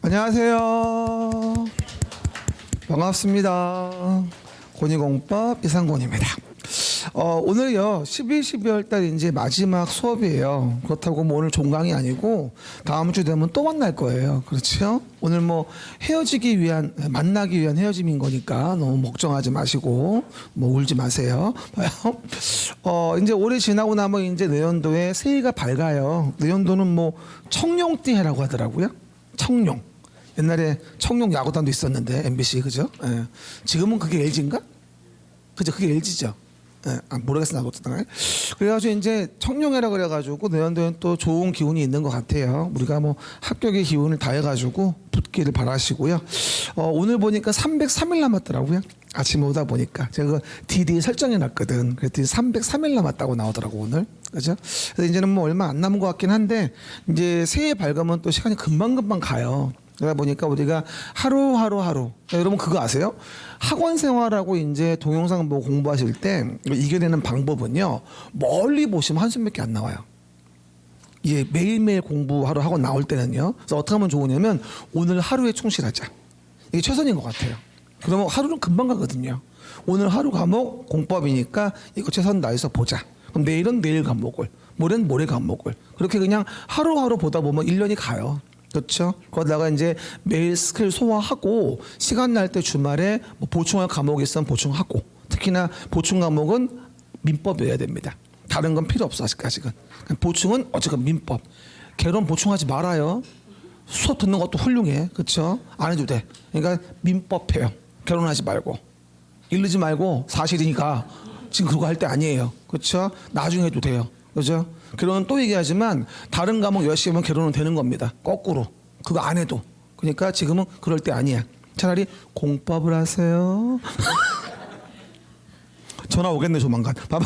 안녕하세요. 반갑습니다. 권익공법 이상권입니다. 오늘요 11, 12월 달 이제 마지막 수업이에요. 그렇다고 뭐 오늘 종강이 아니고 다음 주 되면 또 만날 거예요. 그렇죠? 오늘 뭐 헤어지기 위한, 만나기 위한 헤어짐인 거니까 너무 걱정하지 마시고 뭐 울지 마세요. 이제 올해 지나고 나면 이제 내년도에 새해가 밝아요. 내년도는 뭐 청룡띠 해라고 하더라고요. 청룡. 옛날에 청룡 야구단도 있었는데 MBC 그죠? 예. 지금은 그게 LG인가? 그죠? 그게 LG죠. 예, 모르겠어 나도 어떻다. 그래가지고 이제 청룡해라 그래가지고 내년도엔 또 좋은 기운이 있는 것 같아요. 우리가 뭐 합격의 기운을 다해가지고 붙기를 바라시고요. 오늘 보니까 303일 남았더라고요. 아침에 오다 보니까 제가 그 DD 설정해놨거든. 그랬더니 303일 남았다고 나오더라고 오늘. 그죠? 그래서 이제는 뭐 얼마 안 남은 것 같긴 한데 이제 새해 밝으면 또 시간이 금방금방 가요. 그러다 보니까 우리가 하루 여러분 그거 아세요? 학원 생활하고 이제 동영상 보고 공부하실 때 이겨내는 방법은요 멀리 보시면 한숨밖에 안 나와요. 이게 매일매일 공부하러 학원 나올 때는요. 그래서 어떻게 하면 좋으냐면 오늘 하루에 충실하자. 이게 최선인 것 같아요. 그러면 하루는 금방 가거든요. 오늘 하루 과목 공법이니까 이거 최선 다해서 보자. 그럼 내일은 내일 과목을, 모레는 모레 과목을 그렇게 그냥 하루하루 보다 보면 1년이 가요. 그렇죠? 거기다가 이제 매일 스킬 소화하고 시간 날 때 주말에 뭐 보충할 과목이 있으면 보충하고 특히나 보충 과목은 민법이어야 됩니다. 다른 건 필요 없어 아직은. 보충은 어쨌든 민법. 결혼 보충하지 말아요. 수업 듣는 것도 훌륭해. 그렇죠? 안 해도 돼. 그러니까 민법해요. 결혼하지 말고. 이르지 말고 사실이니까 지금 그거 할 때 아니에요. 그렇죠? 나중에 해도 돼요. 그죠? 결혼은 또 얘기하지만 다른 과목 열심히 하면 결혼은 되는 겁니다. 거꾸로. 그거 안 해도. 그러니까 지금은 그럴 때 아니야. 차라리 공법을 하세요. 전화 오겠네 조만간. 봐봐.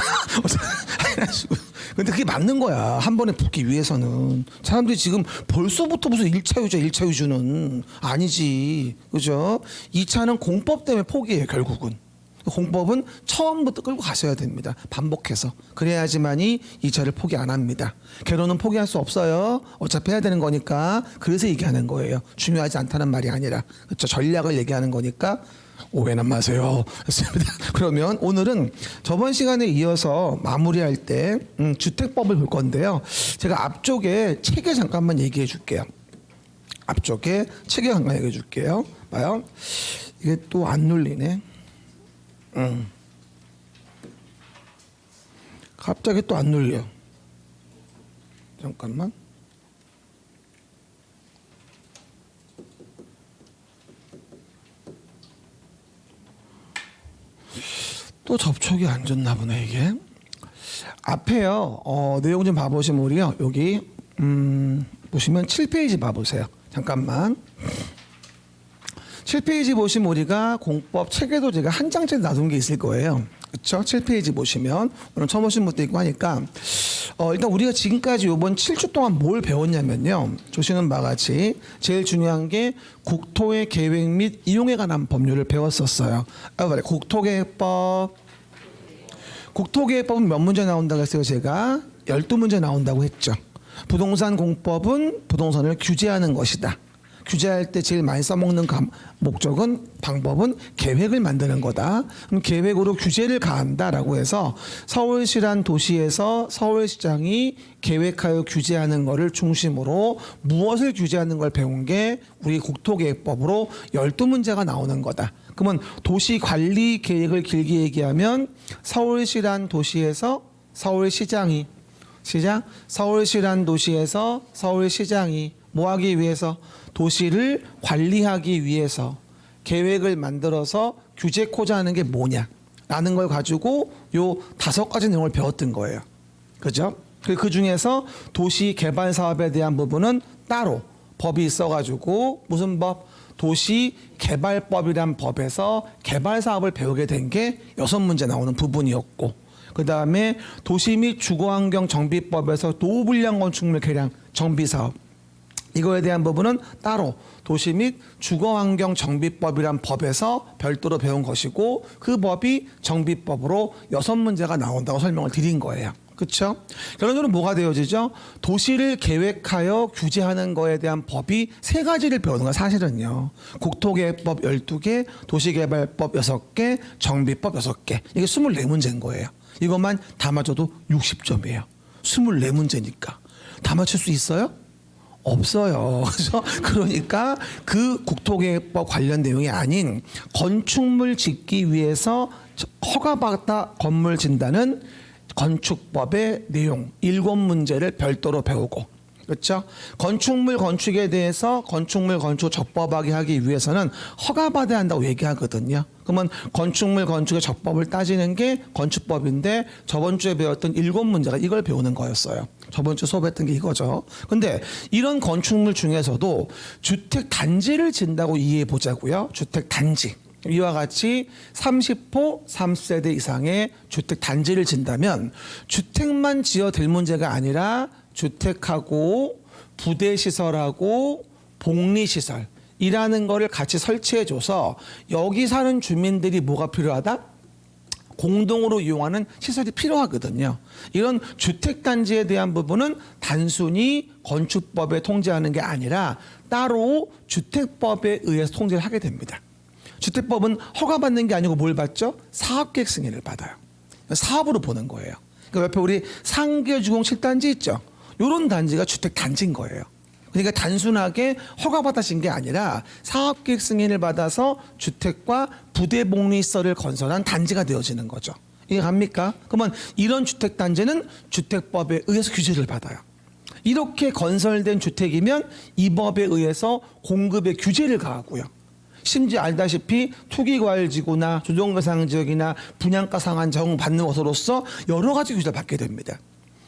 근데 그게 맞는 거야. 한 번에 붙기 위해서는. 사람들이 지금 벌써부터 무슨 1차 유자 1차 유주는 아니지. 그죠? 2차는 공법 때문에 포기해요 결국은. 공법은 처음부터 끌고 가셔야 됩니다. 반복해서. 그래야지만이 2차를 포기 안 합니다. 결혼은 포기할 수 없어요. 어차피 해야 되는 거니까. 그래서 얘기하는 거예요. 중요하지 않다는 말이 아니라. 그렇죠? 전략을 얘기하는 거니까 오해는 마세요. 좋습니다. 그러면 오늘은 저번 시간에 이어서 마무리할 때 주택법을 볼 건데요. 제가 앞쪽에 책에 잠깐만 얘기해 줄게요. 앞쪽에 책에 잠깐 얘기해 줄게요. 봐요. 이게 또 안 눌리네. 갑자기 또 안 눌려. 잠깐만. 또 접촉이 안 좋나 보네 이게. 앞에요. 내용 좀 봐보시면 우리요. 여기 보시면 7페이지 봐보세요. 잠깐만. 7페이지 보시면 우리가 공법 책에도 제가 한 장짜리 놔둔 게 있을 거예요. 그렇죠? 7페이지 보시면 오늘 처음 오신 분도 있고 하니까 일단 우리가 지금까지 이번 7주 동안 뭘 배웠냐면요. 보시는 바와 같이 제일 중요한 게 국토의 계획 및 이용에 관한 법률을 배웠었어요. 국토계획법. 국토계획법은 몇 문제 나온다고 했어요? 제가 12문제 나온다고 했죠. 부동산 공법은 부동산을 규제하는 것이다. 규제할 때 제일 많이 써먹는 목적은 방법은 계획을 만드는 거다. 그럼 계획으로 규제를 가한다라고 해서 서울시란 도시에서 서울시장이 계획하여 규제하는 것을 중심으로 무엇을 규제하는 걸 배운 게 우리 국토계획법으로 12문제가 나오는 거다. 그러면 도시관리 계획을 길게 얘기하면 서울시란 도시에서 서울시장이 서울시란 도시에서 서울시장이 뭐 하기 위해서 도시를 관리하기 위해서 계획을 만들어서 규제코자 하는 게 뭐냐 라는 걸 가지고 요 5가지 내용을 배웠던 거예요. 그죠? 그 중에서 도시 개발 사업에 대한 부분은 따로 법이 있어가지고 무슨 법? 도시개발법이란 법에서 개발 사업을 배우게 된 게 6문제 나오는 부분이었고 그 다음에 도시 및 주거환경 정비법에서 노후불량 건축물 개량 정비사업 이거에 대한 부분은 따로 도시 및 주거환경 정비법이란 법에서 별도로 배운 것이고 그 법이 정비법으로 6문제가 나온다고 설명을 드린 거예요. 그렇죠? 결론적으로 뭐가 되어지죠? 도시를 계획하여 규제하는 거에 대한 법이 세 가지를 배우는 거야 사실은요. 국토계획법 12개, 도시개발법 6개, 정비법 6개. 이게 24문제인 거예요. 이것만 다 맞춰도 60점이에요. 24문제니까. 다 맞출 수 있어요? 없어요. 그래서 그러니까 그 국토계획법 관련 내용이 아닌 건축물 짓기 위해서 허가받아 건물 짓는다는 건축법의 내용 7문제를 별도로 배우고, 그렇죠? 건축물 건축에 대해서 건축물 건축 적법하게 하기 위해서는 허가받아야 한다고 얘기하거든요. 그러면 건축물 건축의 적법을 따지는 게 건축법인데 저번 주에 배웠던 7문제가 이걸 배우는 거였어요. 저번 주 수업했던 게 이거죠. 근데 이런 건축물 중에서도 주택 단지를 짓는다고 이해해 보자고요. 주택 단지. 이와 같이 30호 3세대 이상의 주택 단지를 짓는다면 주택만 지어될 문제가 아니라 주택하고 부대시설하고 복리시설이라는 거를 같이 설치해줘서 여기 사는 주민들이 뭐가 필요하다? 공동으로 이용하는 시설이 필요하거든요. 이런 주택단지에 대한 부분은 단순히 건축법에 통제하는 게 아니라 따로 주택법에 의해서 통제를 하게 됩니다. 주택법은 허가받는 게 아니고 뭘 받죠? 사업계획 승인을 받아요. 사업으로 보는 거예요. 그러니까 옆에 우리 상계주공 7단지 있죠? 이런 단지가 주택단지인 거예요. 그러니까 단순하게 허가받아진 게 아니라 사업계획 승인을 받아서 주택과 부대복리시설을 건설한 단지가 되어지는 거죠. 이해 갑니까? 그러면 이런 주택단지는 주택법에 의해서 규제를 받아요. 이렇게 건설된 주택이면 이 법에 의해서 공급에 규제를 가하고요. 심지어 알다시피 투기과열지구나 조정대상지역이나 분양가 상한 적용받는 것으로서 여러 가지 규제를 받게 됩니다.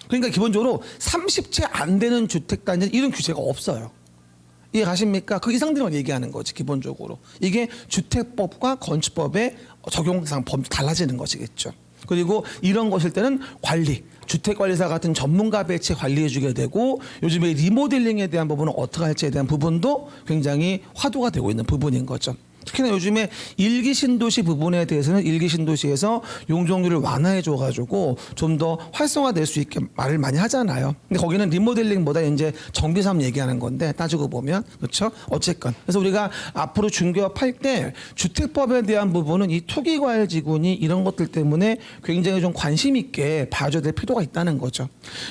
그러니까 기본적으로 30채 안 되는 주택단지는 이런 규제가 없어요. 이해 가십니까? 그 이상들만 얘기하는 거지 기본적으로. 이게 주택법과 건축법의 적용상 범위 달라지는 것이겠죠. 그리고 이런 것일 때는 관리, 주택관리사 같은 전문가 배치 관리해주게 되고 요즘에 리모델링에 대한 부분은 어떻게 할지에 대한 부분도 굉장히 화두가 되고 있는 부분인 거죠. 특히나 요즘에 일기 신도시 부분에 대해서는 일기 신도시에서 용적률을 완화해 줘가지고 좀 더 활성화될 수 있게 말을 많이 하잖아요. 근데 거기는 리모델링보다 이제 정비 사업 얘기하는 건데 따지고 보면 그렇죠. 어쨌건 그래서 우리가 앞으로 중개업할 때 주택법에 대한 부분은 이 투기과열지구니 이런 것들 때문에 굉장히 좀 관심 있게 봐줘야 될 필요가 있다는 거죠.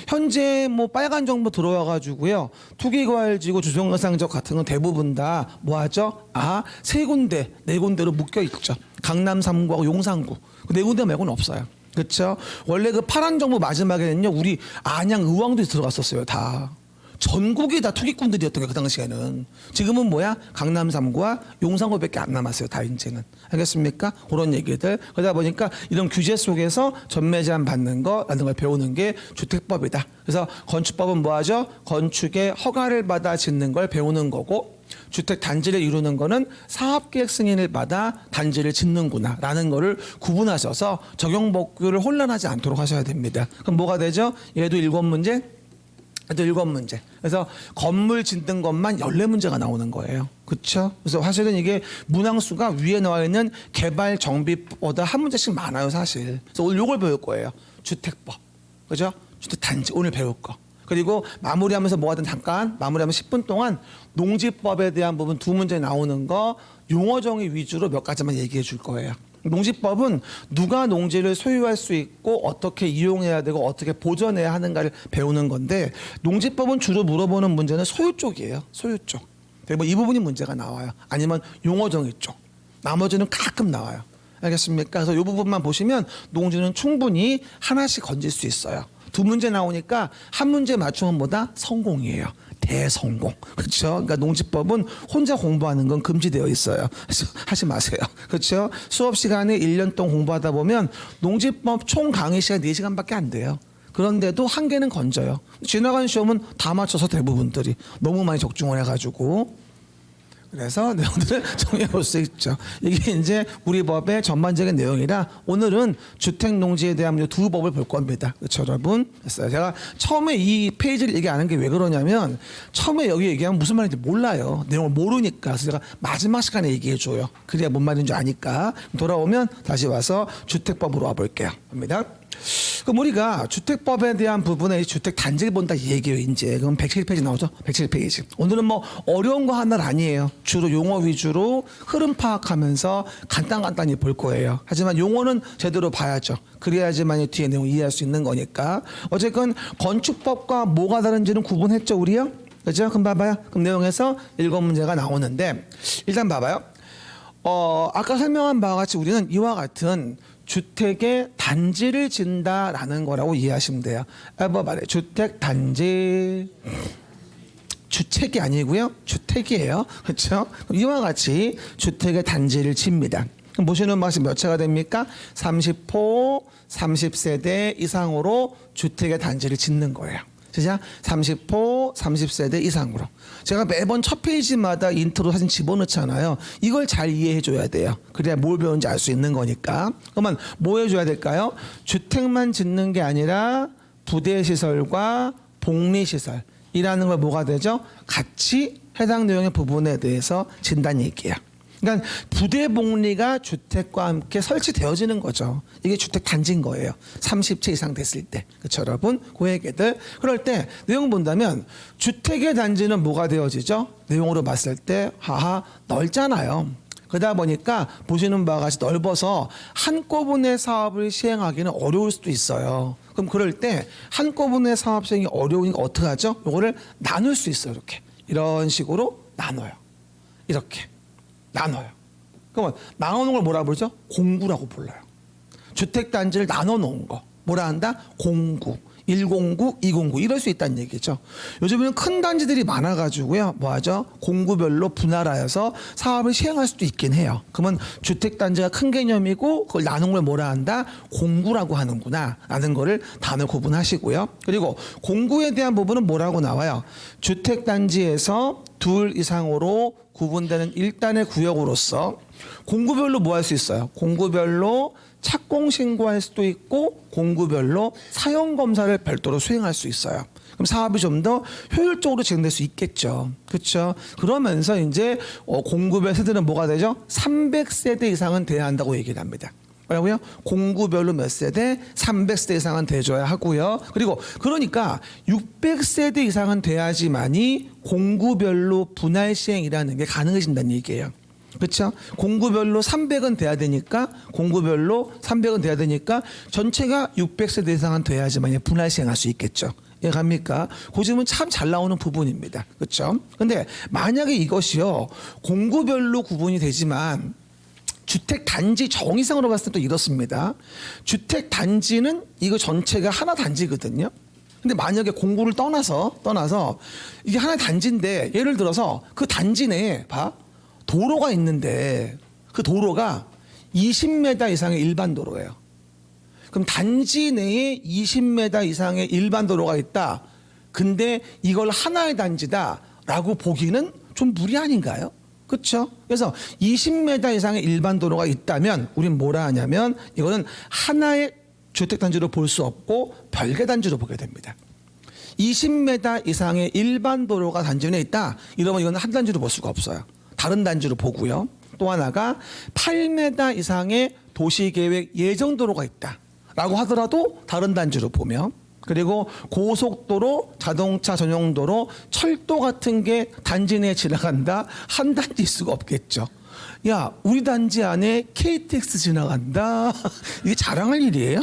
현재 뭐 빨간 정보 들어와가지고요. 투기과열지구 주정거상적 같은 건 대부분 다 뭐하죠? 세 군데, 네 군데로 묶여 있죠. 강남 3구하고 용산구. 네 군데 말고는 없어요. 그렇죠? 원래 그 파란 정부 마지막에는요. 우리 안양 의왕도 들어갔었어요. 다. 전국이 다 투기꾼들이었던 거예요. 그 당시에는. 지금은 뭐야? 강남 3구와 용산구밖에 안 남았어요. 다 이제는. 알겠습니까? 그런 얘기들. 그러다 보니까 이런 규제 속에서 전매 제한 받는 거라는 걸 배우는 게 주택법이다. 그래서 건축법은 뭐하죠? 건축에 허가를 받아 짓는 걸 배우는 거고 주택 단지를 이루는 거는 사업계획 승인을 받아 단지를 짓는구나 라는 거를 구분하셔서 적용 법규를 혼란하지 않도록 하셔야 됩니다. 그럼 뭐가 되죠? 얘도 7문제, 얘도 7문제. 그래서 건물 짓는 것만 14문제가 나오는 거예요. 그렇죠? 그래서 사실은 이게 문항수가 위에 나와 있는 개발 정비보다 한 문제씩 많아요, 사실. 그래서 오늘 요걸 배울 거예요. 주택법. 그죠? 주택 단지 오늘 배울 거. 그리고 마무리하면서 뭐 하든 잠깐 마무리하면 10분 동안 농지법에 대한 부분 2문제 나오는 거 용어 정의 위주로 몇 가지만 얘기해 줄 거예요. 농지법은 누가 농지를 소유할 수 있고 어떻게 이용해야 되고 어떻게 보존해야 하는가를 배우는 건데 농지법은 주로 물어보는 문제는 소유 쪽이에요. 소유 쪽. 뭐 이 부분이 문제가 나와요. 아니면 용어 정의 쪽. 나머지는 가끔 나와요. 알겠습니까? 그래서 이 부분만 보시면 농지는 충분히 하나씩 건질 수 있어요. 2문제 나오니까 한 문제 맞추면 뭐다? 성공이에요. 대성공. 그렇죠? 그러니까 농지법은 혼자 공부하는 건 금지되어 있어요. 그래서 하지 마세요. 그렇죠? 수업 시간에 1년 동안 공부하다 보면 농지법 총 강의 시간 4시간밖에 안 돼요. 그런데도 한 개는 건져요. 지나간 시험은 다 맞춰서 대부분들이 너무 많이 적중을 해가지고 그래서 내용들을 정해볼 수 있죠. 이게 이제 우리 법의 전반적인 내용이라 오늘은 주택농지에 대한 2법을 볼 겁니다. 그렇죠, 여러분? 그래서 제가 처음에 이 페이지를 얘기 안 한 게 왜 그러냐면 처음에 여기 얘기하면 무슨 말인지 몰라요. 내용을 모르니까. 그래서 제가 마지막 시간에 얘기해줘요. 그래야 뭔 말인지 아니까. 돌아오면 다시 와서 주택법으로 와볼게요. 갑니다. 그럼 우리가 주택법에 대한 부분에 주택 단지를 본다 이 얘기예요. 이제 그럼 107페이지 나오죠. 107페이지. 오늘은 뭐 어려운 거 하나는 아니에요. 주로 용어 위주로 흐름 파악하면서 간단히 볼 거예요. 하지만 용어는 제대로 봐야죠. 그래야지만 뒤에 내용 이해할 수 있는 거니까. 어쨌건 건축법과 뭐가 다른지는 구분했죠, 우리요? 그죠? 그럼 봐봐요. 그럼 내용에서 7문제가 나오는데 일단 봐봐요. 아까 설명한 바와 같이 우리는 이와 같은 주택의 단지를 짓는다라는 거라고 이해하시면 돼요. 뭐 말해 주택 단지 주택이 아니고요, 주택이에요. 그렇죠? 이와 같이 주택의 단지를 짓습니다. 그럼 보시는 맛이 몇 채가 됩니까? 30호 30세대 이상으로 주택의 단지를 짓는 거예요. 진짜 30호 30세대 이상으로. 제가 매번 첫 페이지마다 인트로 사진 집어넣잖아요. 이걸 잘 이해해 줘야 돼요. 그래야 뭘 배우는지 알 수 있는 거니까. 그러면 뭐 해줘야 될까요? 주택만 짓는 게 아니라 부대시설과 복리시설이라는 걸 뭐가 되죠? 같이 해당 내용의 부분에 대해서 진단 얘기예요. 그러니까 부대 복리가 주택과 함께 설치되어지는 거죠. 이게 주택 단지인 거예요. 30채 이상 됐을 때. 그렇죠, 여러분? 그 얘기들. 그럴 때 내용 본다면 주택의 단지는 뭐가 되어지죠? 내용으로 봤을 때 하하 넓잖아요. 그러다 보니까 보시는 바와 같이 넓어서 한꺼번에 사업을 시행하기는 어려울 수도 있어요. 그럼 그럴 때 한꺼번에 사업 시행이 어려우니까 어떻게 하죠? 이거를 나눌 수 있어요. 이렇게. 이런 식으로 나눠요. 이렇게. 나눠요. 그러면 나누는 걸 뭐라 부르죠? 공구라고 불러요. 주택단지를 나눠 놓은 거. 뭐라 한다? 공구. 1공구, 2공구 이럴 수 있다는 얘기죠. 요즘에는 큰 단지들이 많아가지고요. 뭐하죠? 공구별로 분할하여서 사업을 시행할 수도 있긴 해요. 그러면 주택단지가 큰 개념이고 그걸 나눈 걸 뭐라 한다? 공구라고 하는구나 라는 거를 단어 구분하시고요. 그리고 공구에 대한 부분은 뭐라고 나와요? 주택단지에서 둘 이상으로 구분되는 일단의 구역으로서 공구별로 뭐 할 수 있어요? 공구별로 착공 신고할 수도 있고 공구별로 사용 검사를 별도로 수행할 수 있어요. 그럼 사업이 좀 더 효율적으로 진행될 수 있겠죠. 그렇죠? 그러면서 이제 공구별 세대는 뭐가 되죠? 300세대 이상은 돼야 한다고 얘기를 합니다. 뭐라고요? 공구별로 몇 세대? 300세대 이상은 돼줘야 하고요. 그리고 그러니까 600세대 이상은 돼야지만이 공구별로 분할 시행이라는 게 가능해진다는 얘기예요. 그렇죠? 공구별로 300은 돼야 되니까 공구별로 300은 돼야 되니까 전체가 600세대 이상은 돼야지만 분할 시행할 수 있겠죠. 이해갑니까? 그 점은 참 잘 나오는 부분입니다. 그렇죠? 근데 만약에 이것이요 공구별로 구분이 되지만 주택 단지 정의상으로 봤을 때 또 이렇습니다. 주택 단지는 이거 전체가 하나 단지거든요. 근데 만약에 공구를 떠나서 이게 하나 단지인데 예를 들어서 그 단지 내에 도로가 있는데 그 도로가 20m 이상의 일반 도로예요. 그럼 단지 내에 20m 이상의 일반 도로가 있다. 근데 이걸 하나의 단지다라고 보기는 좀 무리 아닌가요? 그렇죠? 그래서 20m 이상의 일반 도로가 있다면 우린 뭐라 하냐면 이거는 하나의 주택 단지로 볼 수 없고 별개 단지로 보게 됩니다. 20m 이상의 일반 도로가 단지 내에 있다. 이러면 이거는 한 단지로 볼 수가 없어요. 다른 단지로 보고요. 또 하나가 8m 이상의 도시계획 예정도로가 있다라고 하더라도 다른 단지로 보며 그리고 고속도로, 자동차 전용도로, 철도 같은 게 단지 내에 지나간다? 한 단지일 수가 없겠죠. 야, 우리 단지 안에 KTX 지나간다? 이게 자랑할 일이에요?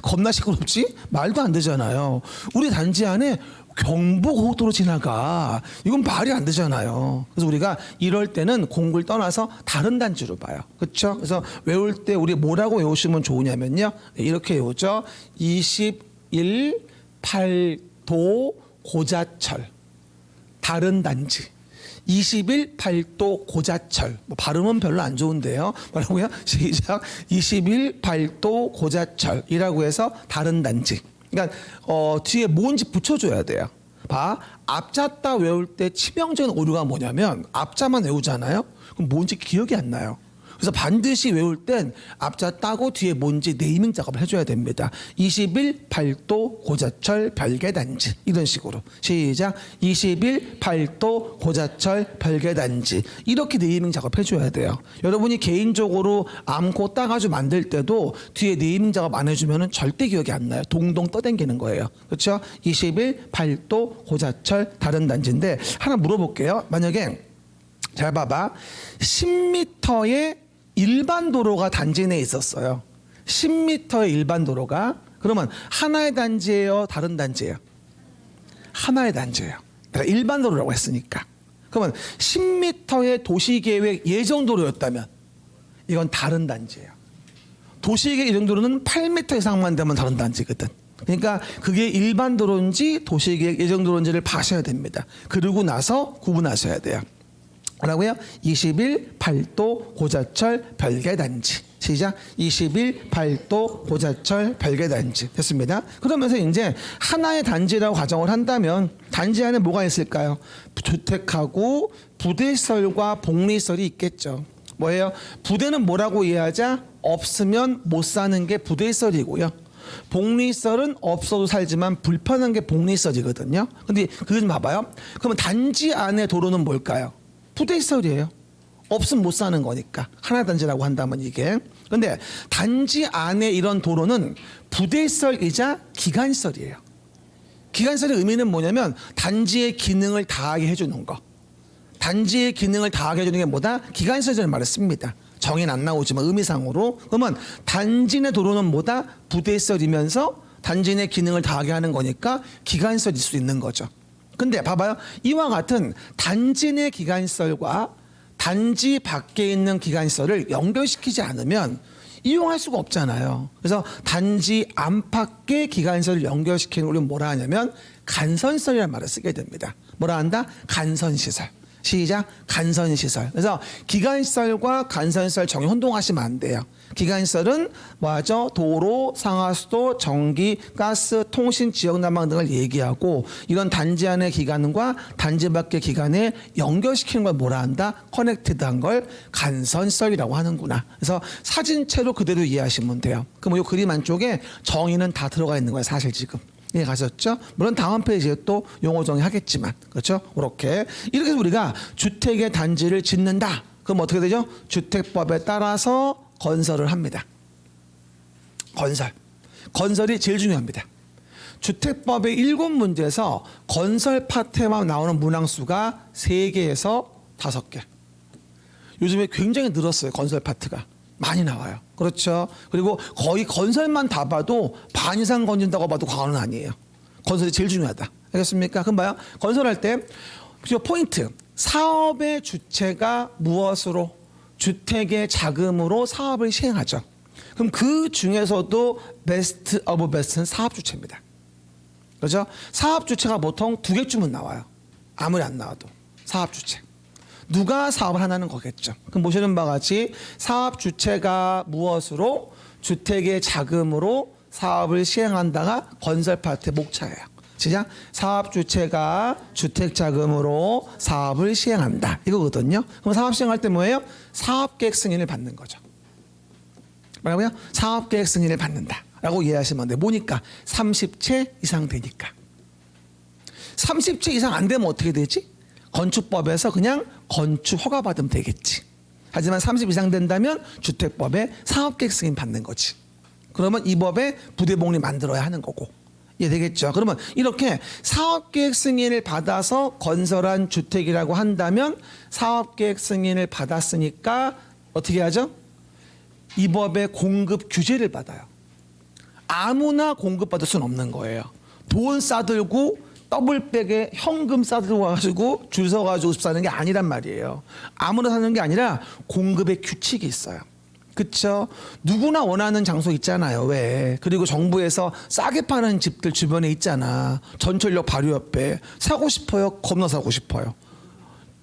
겁나 시끄럽지? 말도 안 되잖아요. 우리 단지 안에 경부고속도로 지나가. 이건 말이 안 되잖아요. 그래서 우리가 이럴 때는 공구를 떠나서 다른 단지로 봐요. 그렇죠? 그래서 외울 때 우리 뭐라고 외우시면 좋으냐면요. 이렇게 외우죠. 21팔도 고자철. 다른 단지. 21팔도 고자철. 뭐 발음은 별로 안 좋은데요. 뭐라고요? 시작. 21팔도 고자철이라고 해서 다른 단지. 그러니까 뒤에 뭔지 붙여줘야 돼요. 앞자따 외울 때 치명적인 오류가 뭐냐면 앞자만 외우잖아요. 그럼 뭔지 기억이 안 나요. 그래서 반드시 외울 땐 앞자 따고 뒤에 뭔지 네이밍 작업을 해줘야 됩니다. 20일 발도 고자철 별개단지 이런 식으로 시작. 20일 발도 고자철 별개단지 이렇게 네이밍 작업 해줘야 돼요. 여러분이 개인적으로 암코 따가지고 만들 때도 뒤에 네이밍 작업 안 해주면 절대 기억이 안 나요. 동동 떠댕기는 거예요. 그렇죠? 20일 발도 고자철 다른 단지인데 하나 물어볼게요. 만약에 잘 봐봐. 10m의 일반 도로가 단지 내에 있었어요. 10m의 일반 도로가 그러면 하나의 단지예요? 다른 단지예요? 하나의 단지예요. 내가 일반 도로라고 했으니까. 그러면 10m의 도시계획 예정도로였다면 이건 다른 단지예요. 도시계획 예정도로는 8m 이상만 되면 다른 단지거든. 그러니까 그게 일반 도로인지 도시계획 예정도로인지를 봐셔야 됩니다. 그러고 나서 구분하셔야 돼요. 뭐라고요? 20일 발도 고자철 별개단지. 시작. 20일 발도 고자철 별개단지. 됐습니다. 그러면서 이제 하나의 단지라고 가정을 한다면 단지 안에 뭐가 있을까요? 주택하고 부대시설과 복리시설이 있겠죠. 뭐예요? 부대는 뭐라고 이해하자? 없으면 못 사는 게 부대시설이고요. 복리시설은 없어도 살지만 불편한 게 복리시설이거든요. 근데 그거 좀 봐봐요. 그러면 단지 안에 도로는 뭘까요? 부대시설이에요. 없으면 못 사는 거니까. 하나 단지라고 한다면 이게. 근데 단지 안에 이런 도로는 부대시설이자 기관시설이에요. 기관시설의 의미는 뭐냐면 단지의 기능을 다하게 해주는 거. 단지의 기능을 다하게 해주는 게 뭐다? 기관시설이라는 말을 씁니다. 정의는 안 나오지만 의미상으로. 그러면 단지 내 도로는 뭐다? 부대시설이면서 단지 내 기능을 다하게 하는 거니까 기관시설일 수 있는 거죠. 근데 봐봐요. 이와 같은 단지 내 기관시설과 단지 밖에 있는 기관시설을 연결시키지 않으면 이용할 수가 없잖아요. 그래서 단지 안팎의 기관시설을 연결시키는 걸 뭐라 하냐면 간선시설이라는 말을 쓰게 됩니다. 뭐라 한다? 간선시설. 시작. 간선시설. 그래서 기관시설과 간선시설 정의 혼동하시면 안 돼요. 기관시설은 뭐죠? 도로, 상하수도, 전기, 가스, 통신, 지역난방 등을 얘기하고 이런 단지 안의 기관과 단지 밖의 기관에 연결시키는 걸 뭐라 한다? 커넥티드한 걸 간선시설이라고 하는구나. 그래서 사진체로 그대로 이해하시면 돼요. 그럼 이 그림 안쪽에 정의는 다 들어가 있는 거예요. 사실 지금. 이해 가셨죠? 물론 다음 페이지에 또 용어 정의하겠지만 그렇죠? 이렇게 해서 우리가 주택의 단지를 짓는다. 그럼 어떻게 되죠? 주택법에 따라서 건설을 합니다. 건설이 제일 중요합니다. 주택법의 7문제에서 건설 파트에만 나오는 문항수가 3개에서 5개. 요즘에 굉장히 늘었어요. 건설 파트가. 많이 나와요. 그렇죠. 그리고 거의 건설만 다 봐도 반 이상 건진다고 봐도 과언은 아니에요. 건설이 제일 중요하다. 알겠습니까? 그럼 봐요. 건설할 때 포인트. 사업의 주체가 무엇으로? 주택의 자금으로 사업을 시행하죠. 그럼 그 중에서도 베스트 오브 베스트는 사업 주체입니다. 그렇죠? 사업 주체가 보통 2개쯤은 나와요. 아무리 안 나와도. 사업 주체. 누가 사업을 하나는 거겠죠. 그럼 보시는 바와 같이 사업 주체가 무엇으로? 주택의 자금으로 사업을 시행한다가 건설 파트의 목차예요. 시작. 사업 주체가 주택 자금으로 사업을 시행한다. 이거거든요. 그럼 사업 시행할 때 뭐예요? 사업계획 승인을 받는 거죠. 뭐라고요? 사업계획 승인을 받는다. 라고 이해하시면 돼요. 뭐니까? 30채 이상 되니까. 30채 이상 안 되면 어떻게 되지? 건축법에서 그냥 건축 허가 받으면 되겠지. 하지만 30 이상 된다면 주택법에 사업계획 승인 받는 거지. 그러면 이 법에 부대복리 만들어야 하는 거고. 이해되겠죠? 그러면 이렇게 사업계획 승인을 받아서 건설한 주택이라고 한다면 사업계획 승인을 받았으니까 어떻게 하죠? 이 법의 공급 규제를 받아요. 아무나 공급받을 수는 없는 거예요. 돈 싸들고 더블백에 현금 싸들고 와가지고 줄 서가지고 사는 게 아니란 말이에요. 아무나 사는 게 아니라 공급의 규칙이 있어요. 그쵸? 누구나 원하는 장소 있잖아요. 왜? 그리고 정부에서 싸게 파는 집들 주변에 있잖아. 전철역 바로 옆에. 사고 싶어요? 겁나 사고 싶어요.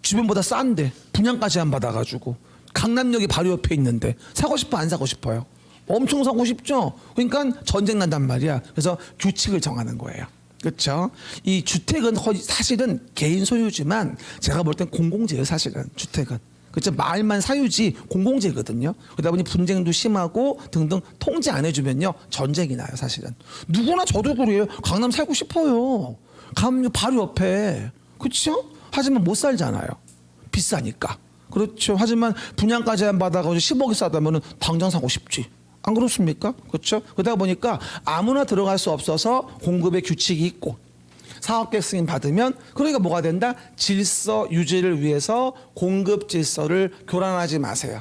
주변보다 싼데 분양까지 안 받아가지고 강남역이 바로 옆에 있는데 사고 싶어 안 사고 싶어요? 엄청 사고 싶죠? 그러니까 전쟁 난단 말이야. 그래서 규칙을 정하는 거예요. 그렇죠? 이 주택은 사실은 개인 소유지만 제가 볼 땐 공공재예요. 사실은 주택은. 그렇죠. 말만 사유지 공공재거든요. 그러다 보니 분쟁도 심하고 등등 통제 안 해주면요 전쟁이 나요. 사실은 누구나 저도 그래요. 강남 살고 싶어요. 가면 바로 옆에. 그렇죠. 하지만 못 살잖아요. 비싸니까. 그렇죠. 하지만 분양까지 안 받아가지고 10억이 싸다면은 당장 사고 싶지. 안 그렇습니까? 그렇죠. 그러다 보니까 아무나 들어갈 수 없어서 공급의 규칙이 있고 사업계획 승인 받으면 그러니까 뭐가 된다? 질서 유지를 위해서 공급 질서를 교란하지 마세요.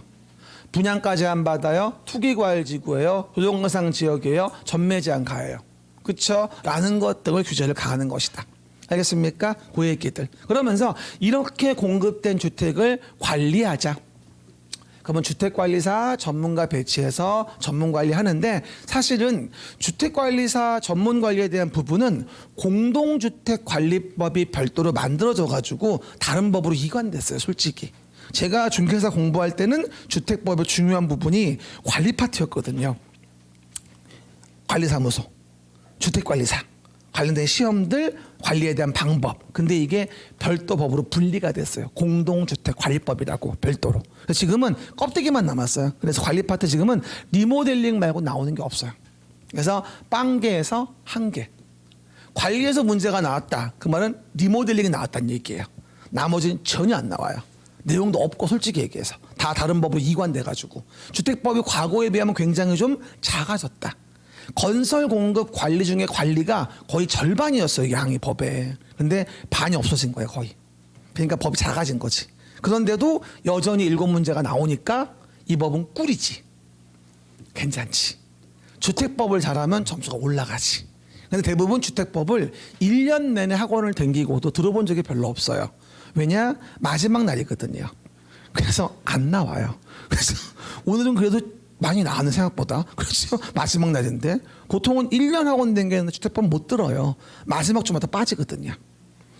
분양까지 안 받아요. 투기과열지구예요. 조정거상 지역이에요. 전매제한 가해요. 그렇죠? 라는 것 등을 규제를 가하는 것이다. 알겠습니까? 그 얘기들. 그러면서 이렇게 공급된 주택을 관리하자. 그러면 주택관리사 전문가 배치해서 전문관리하는데 사실은 주택관리사 전문관리에 대한 부분은 공동주택관리법이 별도로 만들어져 가지고 다른 법으로 이관됐어요. 솔직히. 제가 중개사 공부할 때는 주택법의 중요한 부분이 관리 파트였거든요. 관리사무소, 주택관리사 관련된 시험들 관리에 대한 방법. 근데 이게 별도 법으로 분리가 됐어요. 공동주택관리법이라고 별도로. 그래서 지금은 껍데기만 남았어요. 그래서 관리 파트 지금은 리모델링 말고 나오는 게 없어요. 그래서 빵개에서 한 개. 관리에서 문제가 나왔다. 그 말은 리모델링이 나왔다는 얘기예요. 나머지는 전혀 안 나와요. 내용도 없고 솔직히 얘기해서 다 다른 법으로 이관돼가지고 주택법이 과거에 비하면 굉장히 좀 작아졌다. 건설 공급 관리 중에 관리가 거의 절반이었어요. 양이 법에. 근데 반이 없어진 거예요. 거의. 그러니까 법이 작아진 거지. 그런데도 여전히 7문제가 나오니까 이 법은 꿀이지. 괜찮지. 주택법을 잘하면 점수가 올라가지. 근데 대부분 주택법을 1년 내내 학원을 다니고도 들어본 적이 별로 없어요. 왜냐? 마지막 날이거든요. 그래서 안 나와요. 그래서 오늘은 그래도 많이 나가는 생각보다. 그렇죠. 마지막 날인데 보통은 1년 학원 다니는 주택법 못 들어요. 마지막 주마다 빠지거든요.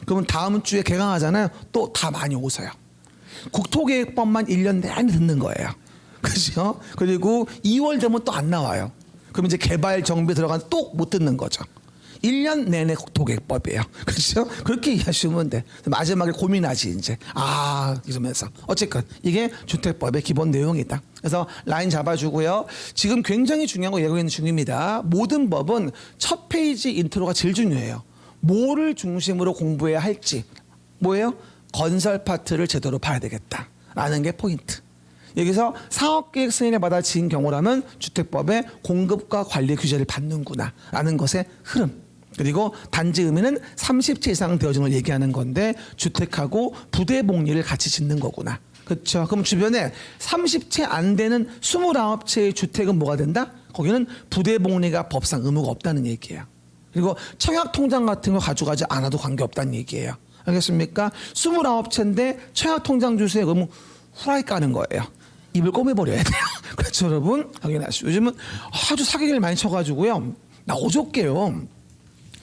그러면 다음 주에 개강하잖아요. 또 다 많이 오세요. 국토계획법만 1년 내내 듣는 거예요. 그렇죠. 그리고 2월 되면 또 안 나와요. 그럼 이제 개발 정비 들어가면 또 못 듣는 거죠. 1년 내내 국토계획법이에요. 그렇죠? 그렇게 이해하시면 돼. 마지막에 고민하지 이제. 이러면서. 어쨌건 이게 주택법의 기본 내용이다. 그래서 라인 잡아주고요. 지금 굉장히 중요한 거 예고하는 중입니다. 모든 법은 첫 페이지 인트로가 제일 중요해요. 뭐를 중심으로 공부해야 할지. 뭐예요? 건설 파트를 제대로 봐야 되겠다라는 게 포인트. 여기서 사업계획 승인을 받아 지은 경우라면 주택법의 공급과 관리 규제를 받는구나 라는 것의 흐름. 그리고 단지 의미는 30채 이상 되어진 걸 얘기하는 건데 주택하고 부대 복리를 같이 짓는 거구나. 그렇죠. 그럼 주변에 30채 안 되는 29채의 주택은 뭐가 된다? 거기는 부대 복리가 법상 의무가 없다는 얘기예요. 그리고 청약통장 같은 거 가져가지 않아도 관계없다는 얘기예요. 알겠습니까? 29채인데 청약통장 주세요. 그러면 후라이 까는 거예요. 입을 꼬매버려야 돼요. 그렇죠, 여러분? 확인하시죠. 요즘은 아주 사기를 많이 쳐가지고요. 나 어저께요.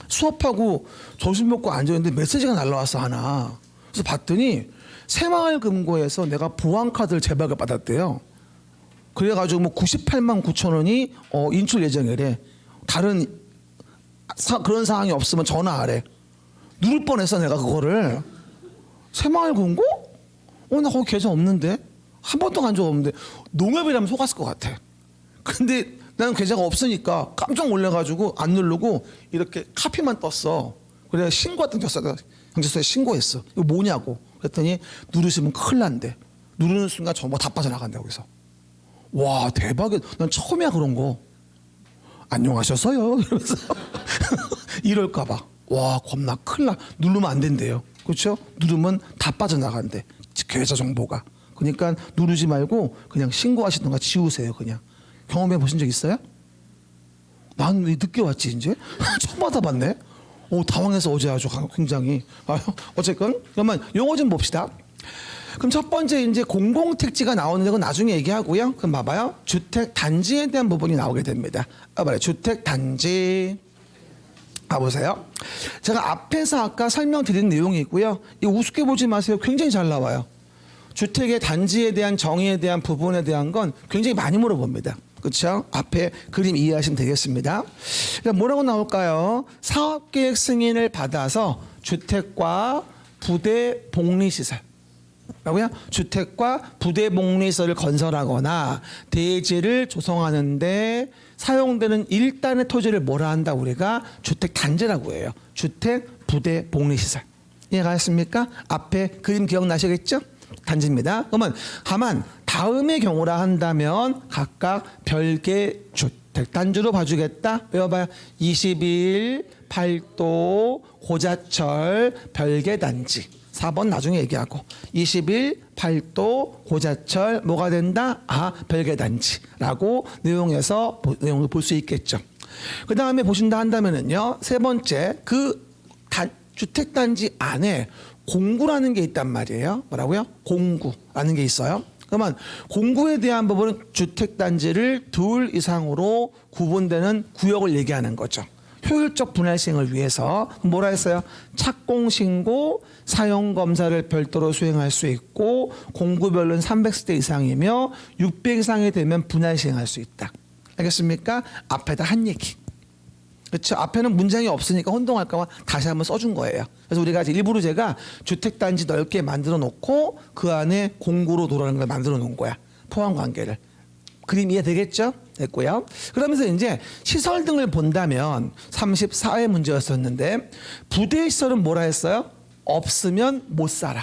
수업하고 점심 먹고 앉았는데 메시지가 날라왔어, 하나. 그래서 봤더니 새마을금고에서 내가 보안카드를 재발급 받았대요. 그래가지고 뭐 98만 9천 원이 인출 예정이래. 다른 그런 상황이 없으면 전화하래. 누를 뻔했어, 내가 그거를. 새마을금고? 나 거기 계좌 없는데? 한 번도 간 적 없는데 농협이라면 속았을 것 같아. 근데 나는 계좌가 없으니까 깜짝 놀라가지고 안 누르고 이렇게 카피만 떴어. 그래 신고했던 경찰서에 신고했어. 이거 뭐냐고. 그랬더니 누르시면 큰일 난대. 누르는 순간 정보 다 빠져나간다 거기서. 와 대박이야. 난 처음이야 그런 거. 안녕하셨어요. 이러면서 이럴까 봐. 와 겁나 큰일 나. 누르면 안 된대요. 그렇죠? 누르면 다 빠져나간대. 계좌 정보가. 그러니까 누르지 말고 그냥 신고하시던가 지우세요. 그냥. 경험해 보신 적 있어요? 난 왜 늦게 왔지 이제? 처음 받아봤네. 당황해서 어제 아주 굉장히. 어쨌건 그러면 용어 좀 봅시다. 그럼 첫 번째 이제 공공택지가 나오는 건 나중에 얘기하고요. 그럼 봐봐요. 주택 단지에 대한 부분이 나오게 됩니다. 봐봐요. 주택 단지. 봐보세요. 제가 앞에서 아까 설명드린 내용이 있고요. 이거 우습게 보지 마세요. 굉장히 잘 나와요. 주택의 단지에 대한 정의에 대한 부분에 대한 건 굉장히 많이 물어봅니다. 그렇죠? 앞에 그림 이해하시면 되겠습니다. 그러니까 뭐라고 나올까요? 사업계획 승인을 받아서 주택과 부대 복리시설. 라고요? 주택과 부대복리시설을 건설하거나 대지를 조성하는데 사용되는 일단의 토지를 뭐라 한다? 우리가 주택단지라고 해요. 주택, 부대, 복리시설. 이해가 됐습니까? 앞에 그림 기억나시겠죠? 단지입니다. 그러면 다만 다음의 경우라 한다면 각각 별개 주택단지로 봐주겠다. 외워봐요. 21, 8도, 고자철, 별개 단지. 4번 나중에 얘기하고 21, 8도, 고자철 뭐가 된다? 별개 단지라고 내용을 볼 수 있겠죠. 그 다음에 보신다 한다면은요. 세 번째 주택단지 안에 공구라는 게 있단 말이에요. 뭐라고요? 공구라는 게 있어요. 그러면 공구에 대한 부분은 주택단지를 둘 이상으로 구분되는 구역을 얘기하는 거죠. 효율적 분할 시행을 위해서 뭐라 했어요? 착공신고, 사용검사를 별도로 수행할 수 있고 공구별로는 300세대 이상이며 600 이상이 되면 분할 시행할 수 있다. 알겠습니까? 앞에다 한 얘기. 그렇죠. 앞에는 문장이 없으니까 혼동할까 봐 다시 한번 써준 거예요. 그래서 우리가 일부러 제가 주택단지 넓게 만들어 놓고 그 안에 공구로 돌아가는 걸 만들어 놓은 거야. 포함 관계를. 그림 이해되겠죠? 됐고요. 그러면서 이제 시설 등을 본다면 34회 문제였었는데 부대시설은 뭐라 했어요? 없으면 못 살아.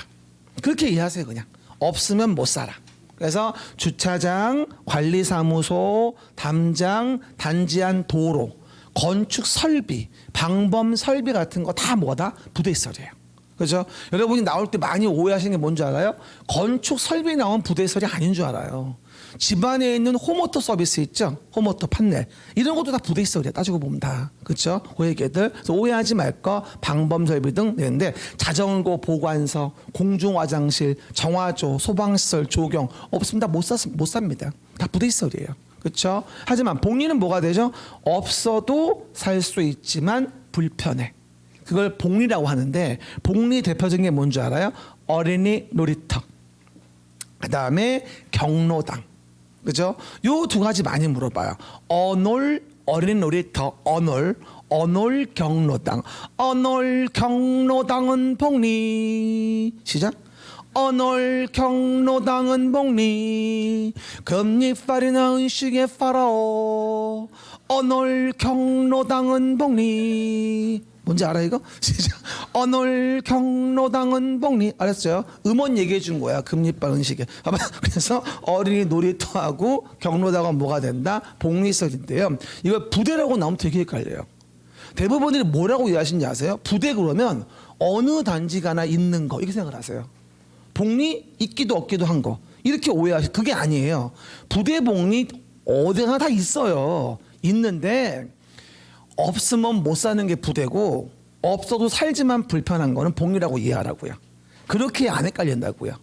그렇게 이해하세요. 그냥. 없으면 못 살아. 그래서 주차장, 관리사무소, 담장, 단지 안 도로, 건축 설비, 방범 설비 같은 거 다 뭐다? 부대시설이에요. 그죠? 여러분이 나올 때 많이 오해하시는 게 뭔지 알아요? 건축 설비 나온 부대시설이 아닌 줄 알아요. 집안에 있는 홈워터 서비스 있죠? 홈워터 판넬. 이런 것도 다 부대시설이야. 따지고 보면 다. 그렇죠? 그 얘기들. 그래서 오해하지 말 거 방범 설비 등 되는데 자전거 보관소, 공중 화장실, 정화조, 소방시설, 조경 없으면 다 못 삽니다. 다 부대시설이에요. 그렇죠? 하지만 복리는 뭐가 되죠? 없어도 살 수 있지만 불편해. 그걸 복리라고 하는데 복리 대표적인 게 뭔지 알아요? 어린이 놀이터. 그다음에 경로당. 그죠? 요 두 가지 많이 물어봐요. 어놀 어린이 놀이터 어놀 경로당. 어놀 경로당은 복리. 시작. 어놀 경로당은 복리. 금리파리나 은식의 파라오. 어놀 경로당은 복리. 뭔지 알아 이거? 시작. 어놀 경로당은 복리. 알았어요? 음원 얘기해 준 거야. 금리빨 은식에. 그래서 어린이 놀이터하고 경로당은 뭐가 된다? 복리시설인데요. 이거 부대라고 나오면 되게 헷갈려요. 대부분들이 뭐라고 이해하시는지 아세요? 부대 그러면 어느 단지가나 있는 거 이렇게 생각을 하세요. 복리 있기도 없기도 한 거. 이렇게 오해하시. 그게 아니에요. 부대 복리 어디나 다 있어요. 있는데 없으면 못 사는 게 부대고 없어도 살지만 불편한 거는 복리라고 이해하라고요. 그렇게 안 헷갈린다고요.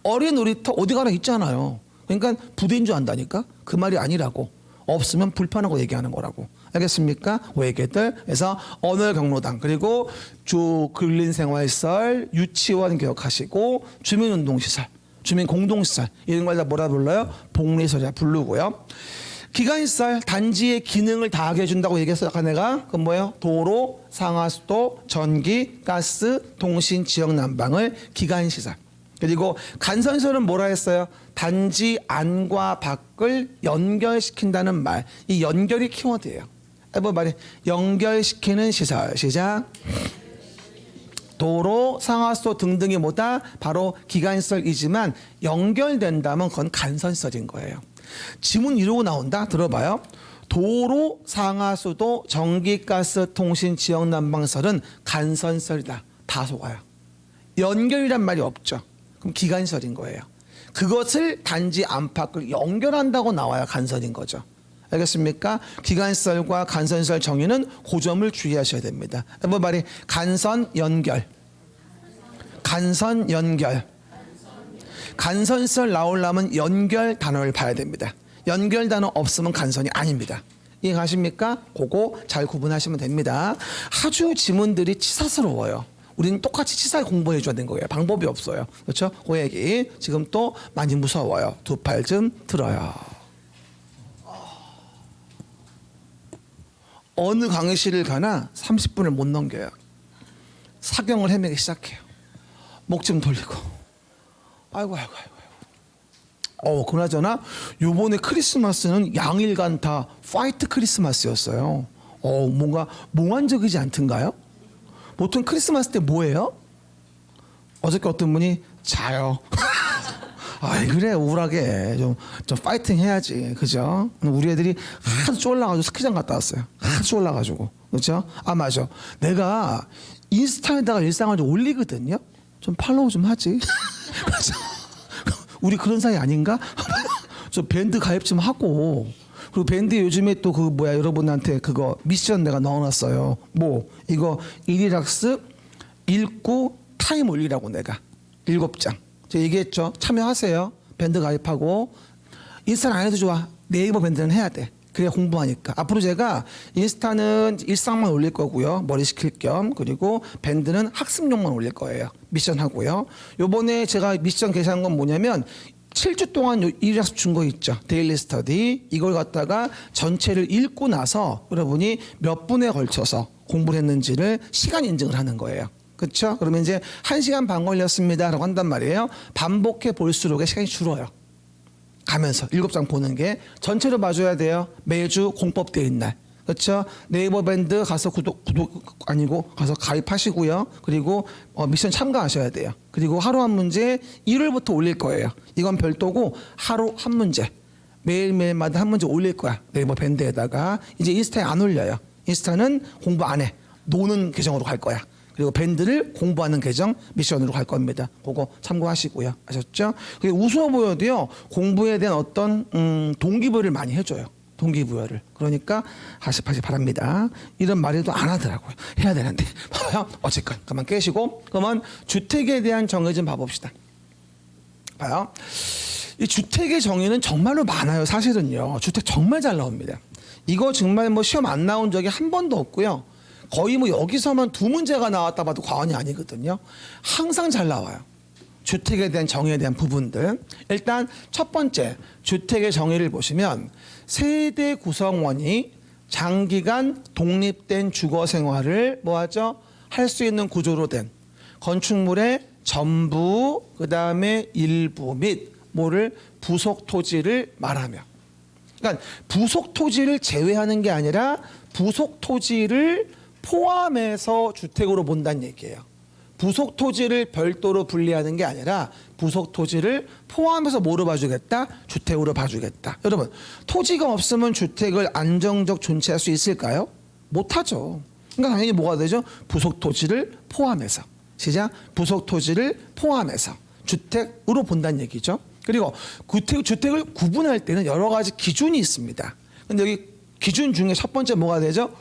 어린 놀이터 어디 가나 있잖아요. 그러니까 부대인 줄 안다니까. 그 말이 아니라고. 없으면 불편하고 얘기하는 거라고. 알겠습니까? 그 얘기들. 그래서 언어 경로당 그리고 주 근린생활시설, 유치원 기억하시고 주민운동시설, 주민공동시설 이런 걸 다 뭐라 불러요? 복리시설이라 부르고요. 기관시설 단지의 기능을 다하게 해준다고 얘기했어요. 아까 내가 그건 뭐예요? 도로, 상하수도, 전기, 가스, 통신, 지역 난방을 기관시설. 그리고 간선시설은 뭐라 했어요? 단지 안과 밖을 연결시킨다는 말. 이 연결이 키워드예요. 해봐 말이 연결시키는 시설. 시작. 도로, 상하수도 등등이 뭐다? 바로 기관시설이지만 연결된다면 그건 간선시설인 거예요. 지문 이러고 나온다? 들어봐요. 도로, 상하수도, 전기, 가스, 통신, 지역 난방시설은 간선시설이다. 다 속아요. 연결이란 말이 없죠. 그럼 기관시설인 거예요. 그것을 단지 안팎을 연결한다고 나와야 간선인 거죠. 알겠습니까? 기관시설과 간선시설 정의는 그 점을 주의하셔야 됩니다. 뭐 말이 간선 연결. 간선 연결. 간선시설 나오려면 연결 단어를 봐야 됩니다. 연결 단어 없으면 간선이 아닙니다. 이해가십니까? 그거 잘 구분하시면 됩니다. 아주 지문들이 치사스러워요. 우리는 똑같이 치사하게 공부해 줘야 되는 거예요. 방법이 없어요. 그렇죠? 그 얘기 지금 또 많이 무서워요. 두 팔 좀 들어요. 어느 강의실을 가나 30분을 못 넘겨요. 사경을 헤매기 시작해요. 목 좀 돌리고 아이고. 그나저나 요번에 크리스마스는 양일간 다 파이트 크리스마스였어요. 뭔가 몽환적이지 않던가요? 보통 크리스마스 때 뭐예요? 어저께 어떤 분이 자요. 아이 그래 우울하게 좀 파이팅 해야지, 그죠? 우리 애들이 하도 쫄라가지고 스키장 갔다 왔어요. 하도 쫄라가지고, 그렇죠? 아 맞아. 내가 인스타에다가 일상을 좀 올리거든요. 좀 팔로우 좀 하지. 그렇죠? 우리 그런 사이 아닌가? 저 밴드 가입 좀 하고. 그리고 밴드 요즘에 또 그 뭐야 여러분한테 그거 미션 내가 넣어놨어요. 뭐 이거 일일학습 읽고 타임 올리라고 내가 7장. 제가 얘기했죠. 참여하세요. 밴드 가입하고. 인스타는 안 해도 좋아. 네이버 밴드는 해야 돼. 그래야 공부하니까. 앞으로 제가 인스타는 일상만 올릴 거고요. 머리 식힐 겸. 그리고 밴드는 학습용만 올릴 거예요. 미션 하고요. 요번에 제가 미션 게시한 건 뭐냐면 7주 동안 일학습 준 거 있죠. 데일리 스터디. 이걸 갖다가 전체를 읽고 나서 여러분이 몇 분에 걸쳐서 공부를 했는지를 시간 인증을 하는 거예요. 그렇죠? 그러면 이제 1시간 반 걸렸습니다 라고 한단 말이에요. 반복해 볼수록 시간이 줄어요. 가면서 7장 보는 게 전체로 봐줘야 돼요. 매주 공법되어 있는 날. 그렇죠? 네이버 밴드 가서 구독 아니고 가서 가입하시고요. 그리고 미션 참가하셔야 돼요. 그리고 하루 한 문제 일요일부터 올릴 거예요. 이건 별도고 하루 한 문제. 매일매일마다 한 문제 올릴 거야. 네이버 밴드에다가. 이제 인스타에 안 올려요. 인스타는 공부 안 해. 노는 계정으로 갈 거야. 그리고 밴드를 공부하는 계정 미션으로 갈 겁니다. 그거 참고하시고요. 아셨죠? 그게 우스워 보여도요. 공부에 대한 어떤 동기부여를 많이 해줘요. 동기부여를. 그러니까 하십하시 바랍니다. 이런 말에도 안 하더라고요. 해야 되는데. 봐봐요. 어쨌건 그만 깨시고 그러면 주택에 대한 정의 좀 봐봅시다. 봐요. 이 주택의 정의는 정말로 많아요. 사실은요. 주택 정말 잘 나옵니다. 이거 정말 뭐 시험 안 나온 적이 한 번도 없고요. 거의 뭐 여기서만 2문제가 나왔다 봐도 과언이 아니거든요. 항상 잘 나와요. 주택에 대한 정의에 대한 부분들. 일단 첫 번째 주택의 정의를 보시면 세대 구성원이 장기간 독립된 주거 생활을 뭐하죠? 할 수 있는 구조로 된 건축물의 전부 그다음에 일부 및 뭐를 부속 토지를 말하며, 그러니까 부속 토지를 제외하는 게 아니라 부속 토지를 포함해서 주택으로 본다는 얘기예요. 부속 토지를 별도로 분리하는 게 아니라 부속 토지를 포함해서 뭐로 봐주겠다? 주택으로 봐주겠다. 여러분, 토지가 없으면 주택을 안정적 존치할 수 있을까요? 못하죠. 그러니까 당연히 뭐가 되죠? 부속 토지를 포함해서. 시작. 부속 토지를 포함해서 주택으로 본다는 얘기죠. 그리고 주택을 구분할 때는 여러 가지 기준이 있습니다. 근데 여기 기준 중에 첫 번째 뭐가 되죠?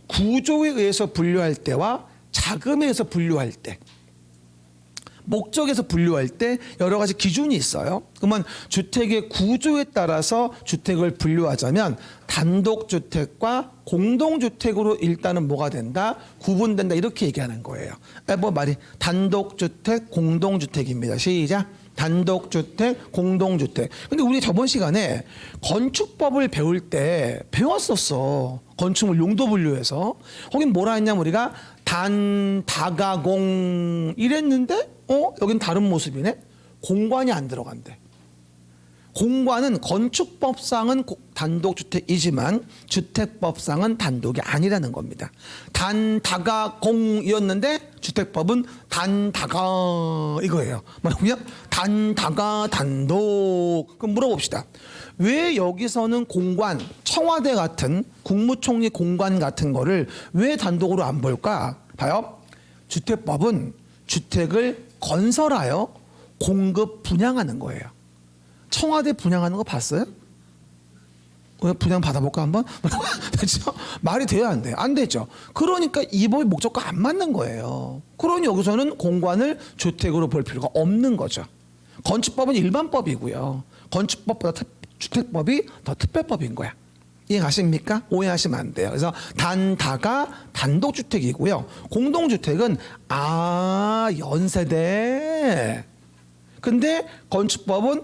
구조에 의해서 분류할 때와 자금에 의해서 분류할 때, 목적에서 분류할 때 여러 가지 기준이 있어요. 그러면 주택의 구조에 따라서 주택을 분류하자면 단독주택과 공동주택으로 일단은 뭐가 된다? 구분된다. 이렇게 얘기하는 거예요. 뭐 말이 단독주택, 공동주택입니다. 시작. 단독주택, 공동주택. 근데 우리 저번 시간에 건축법을 배울 때 배웠었어. 건축물 용도 분류해서. 거긴 뭐라 했냐면 우리가 단, 다가공 이랬는데 여긴 다른 모습이네. 공관이 안 들어간대. 공관은 건축법상은 단독주택이지만 주택법상은 단독이 아니라는 겁니다. 단, 다가, 공이었는데 주택법은 단, 다가 이거예요. 뭐라고요? 단, 다가, 단독. 그럼 물어봅시다. 왜 여기서는 공관, 청와대 같은 국무총리 공관 같은 거를 왜 단독으로 안 볼까? 봐요. 주택법은 주택을 건설하여 공급 분양하는 거예요. 청와대 분양하는 거 봤어요? 분양 받아볼까 한번? 됐죠? 말이 돼요, 안 돼요? 안 되죠. 그러니까 이 법의 목적과 안 맞는 거예요. 그러니 여기서는 공관을 주택으로 볼 필요가 없는 거죠. 건축법은 일반법이고요. 건축법보다 주택법이 더 특별법인 거야. 이해 가십니까? 오해하시면 안 돼요. 그래서 다가 단독주택이고요. 공동주택은 연세대. 근데 건축법은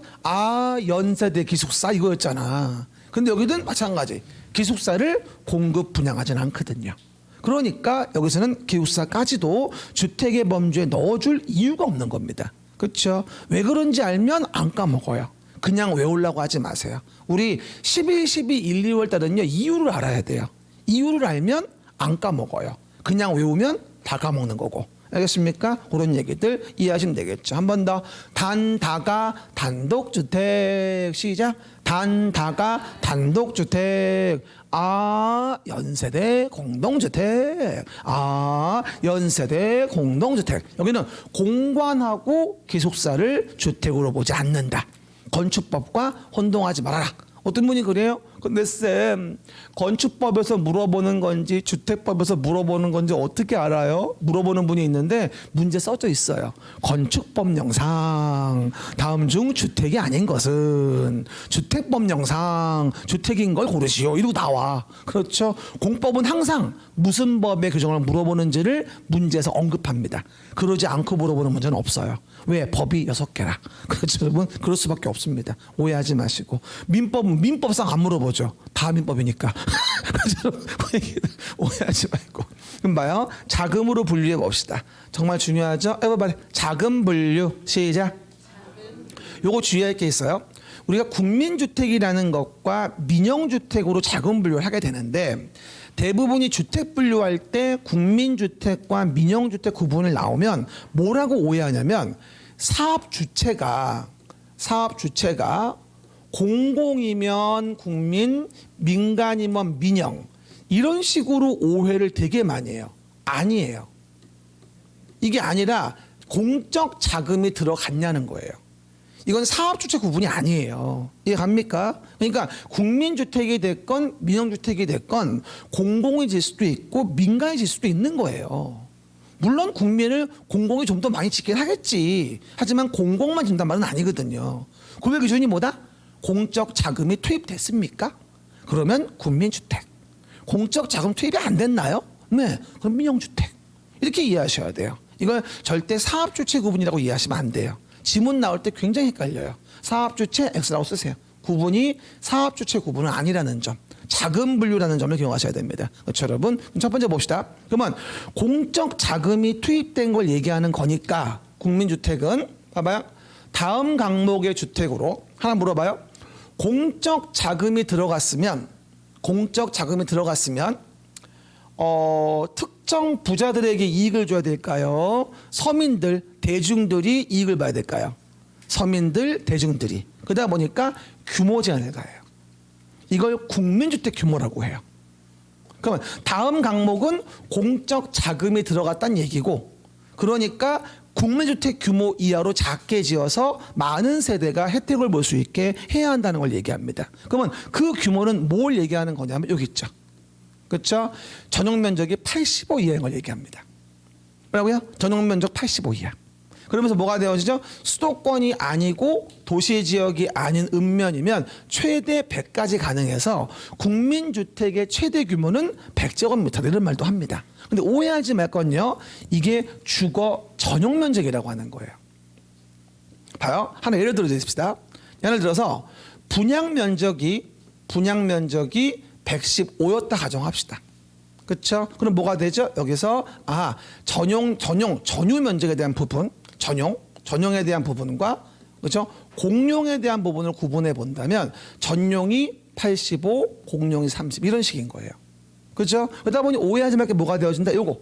연세대 기숙사 이거였잖아. 근데 여기는 마찬가지. 기숙사를 공급 분양하진 않거든요. 그러니까 여기서는 기숙사까지도 주택의 범주에 넣어줄 이유가 없는 겁니다. 그렇죠? 왜 그런지 알면 안 까먹어요. 그냥 외우려고 하지 마세요. 우리 11, 12, 1, 2월 달은요, 이유를 알아야 돼요. 이유를 알면 안 까먹어요. 그냥 외우면 다 까먹는 거고. 알겠습니까? 그런 얘기들 이해하시면 되겠죠. 한 번 더. 단다가 단독주택. 시작. 단다가 단독주택. 아, 연세대 공동주택. 아, 연세대 공동주택. 여기는 공관하고 기숙사를 주택으로 보지 않는다. 건축법과 혼동하지 말아라. 어떤 분이 그래요? 근데 쌤, 건축법에서 물어보는 건지 주택법에서 물어보는 건지 어떻게 알아요? 물어보는 분이 있는데 문제 써져 있어요. 건축법령상 다음 중 주택이 아닌 것은 주택법령상 주택인 걸 고르시오. 이러고 나와. 그렇죠? 공법은 항상 무슨 법의 규정을 물어보는지를 문제에서 언급합니다. 그러지 않고 물어보는 문제는 없어요. 왜? 법이 6개라. 그렇죠, 여러분? 그럴 수밖에 없습니다. 오해하지 마시고. 민법은 민법상 안 물어보죠. 다 민법이니까. 그렇죠? 오해하지 말고. 그럼 봐요. 자금으로 분류해 봅시다. 정말 중요하죠? everybody. 자금 분류. 시작. 요거 주의할 게 있어요. 우리가 국민주택이라는 것과 민영주택으로 자금 분류를 하게 되는데 대부분이 주택 분류할 때 국민주택과 민영주택 구분을 나오면 뭐라고 오해하냐면 사업 주체가 공공이면 국민, 민간이면 민영 이런 식으로 오해를 되게 많이 해요. 아니에요. 이게 아니라 공적 자금이 들어갔냐는 거예요. 이건 사업주체 구분이 아니에요. 이해 갑니까? 그러니까 국민주택이 됐건 민영주택이 됐건 공공이 질 수도 있고 민간이 질 수도 있는 거예요. 물론 국민을 공공이 좀 더 많이 짓긴 하겠지. 하지만 공공만 준단 말은 아니거든요. 구별 기준이 뭐다? 공적 자금이 투입됐습니까? 그러면 국민주택. 공적 자금 투입이 안 됐나요? 네. 그럼 민영주택. 이렇게 이해하셔야 돼요. 이걸 절대 사업주체 구분이라고 이해하시면 안 돼요. 지문 나올 때 굉장히 헷갈려요. 사업주체 X라고 쓰세요. 구분이 사업주체 구분은 아니라는 점. 자금 분류라는 점을 기억하셔야 됩니다. 그렇죠, 여러분? 첫 번째 봅시다. 그러면 공적 자금이 투입된 걸 얘기하는 거니까 국민주택은 봐봐요. 다음 항목의 주택으로 하나 물어봐요. 공적 자금이 들어갔으면 특정 부자들에게 이익을 줘야 될까요? 서민들, 대중들이 이익을 봐야 될까요? 서민들, 대중들이. 그러다 보니까 규모 제한을 가해요. 이걸 국민주택 규모라고 해요. 그러면 다음 항목은 공적 자금이 들어갔다는 얘기고 그러니까 국민주택 규모 이하로 작게 지어서 많은 세대가 혜택을 볼 수 있게 해야 한다는 걸 얘기합니다. 그러면 그 규모는 뭘 얘기하는 거냐면 여기 있죠. 그렇죠? 전용 면적이 85 이하인 걸 얘기합니다. 뭐라고요? 전용 면적 85 이하. 그러면서 뭐가 되어지죠? 수도권이 아니고 도시지역이 아닌 읍면이면 최대 100까지 가능해서 국민주택의 최대 규모는 100제곱미터 이런 말도 합니다. 근데 오해하지 말 건요. 이게 주거 전용 면적이라고 하는 거예요. 봐요. 하나 예를 들어 드립시다. 예를 들어서 분양 면적이 115였다 가정합시다. 그렇죠? 그럼 뭐가 되죠? 여기서 전유 면적에 대한 부분, 전용에 대한 부분과 그렇죠? 공용에 대한 부분을 구분해 본다면 전용이 85, 공용이 30 이런 식인 거예요. 그렇죠? 그러다 보니 오해하지 말게 뭐가 되어진다? 요거.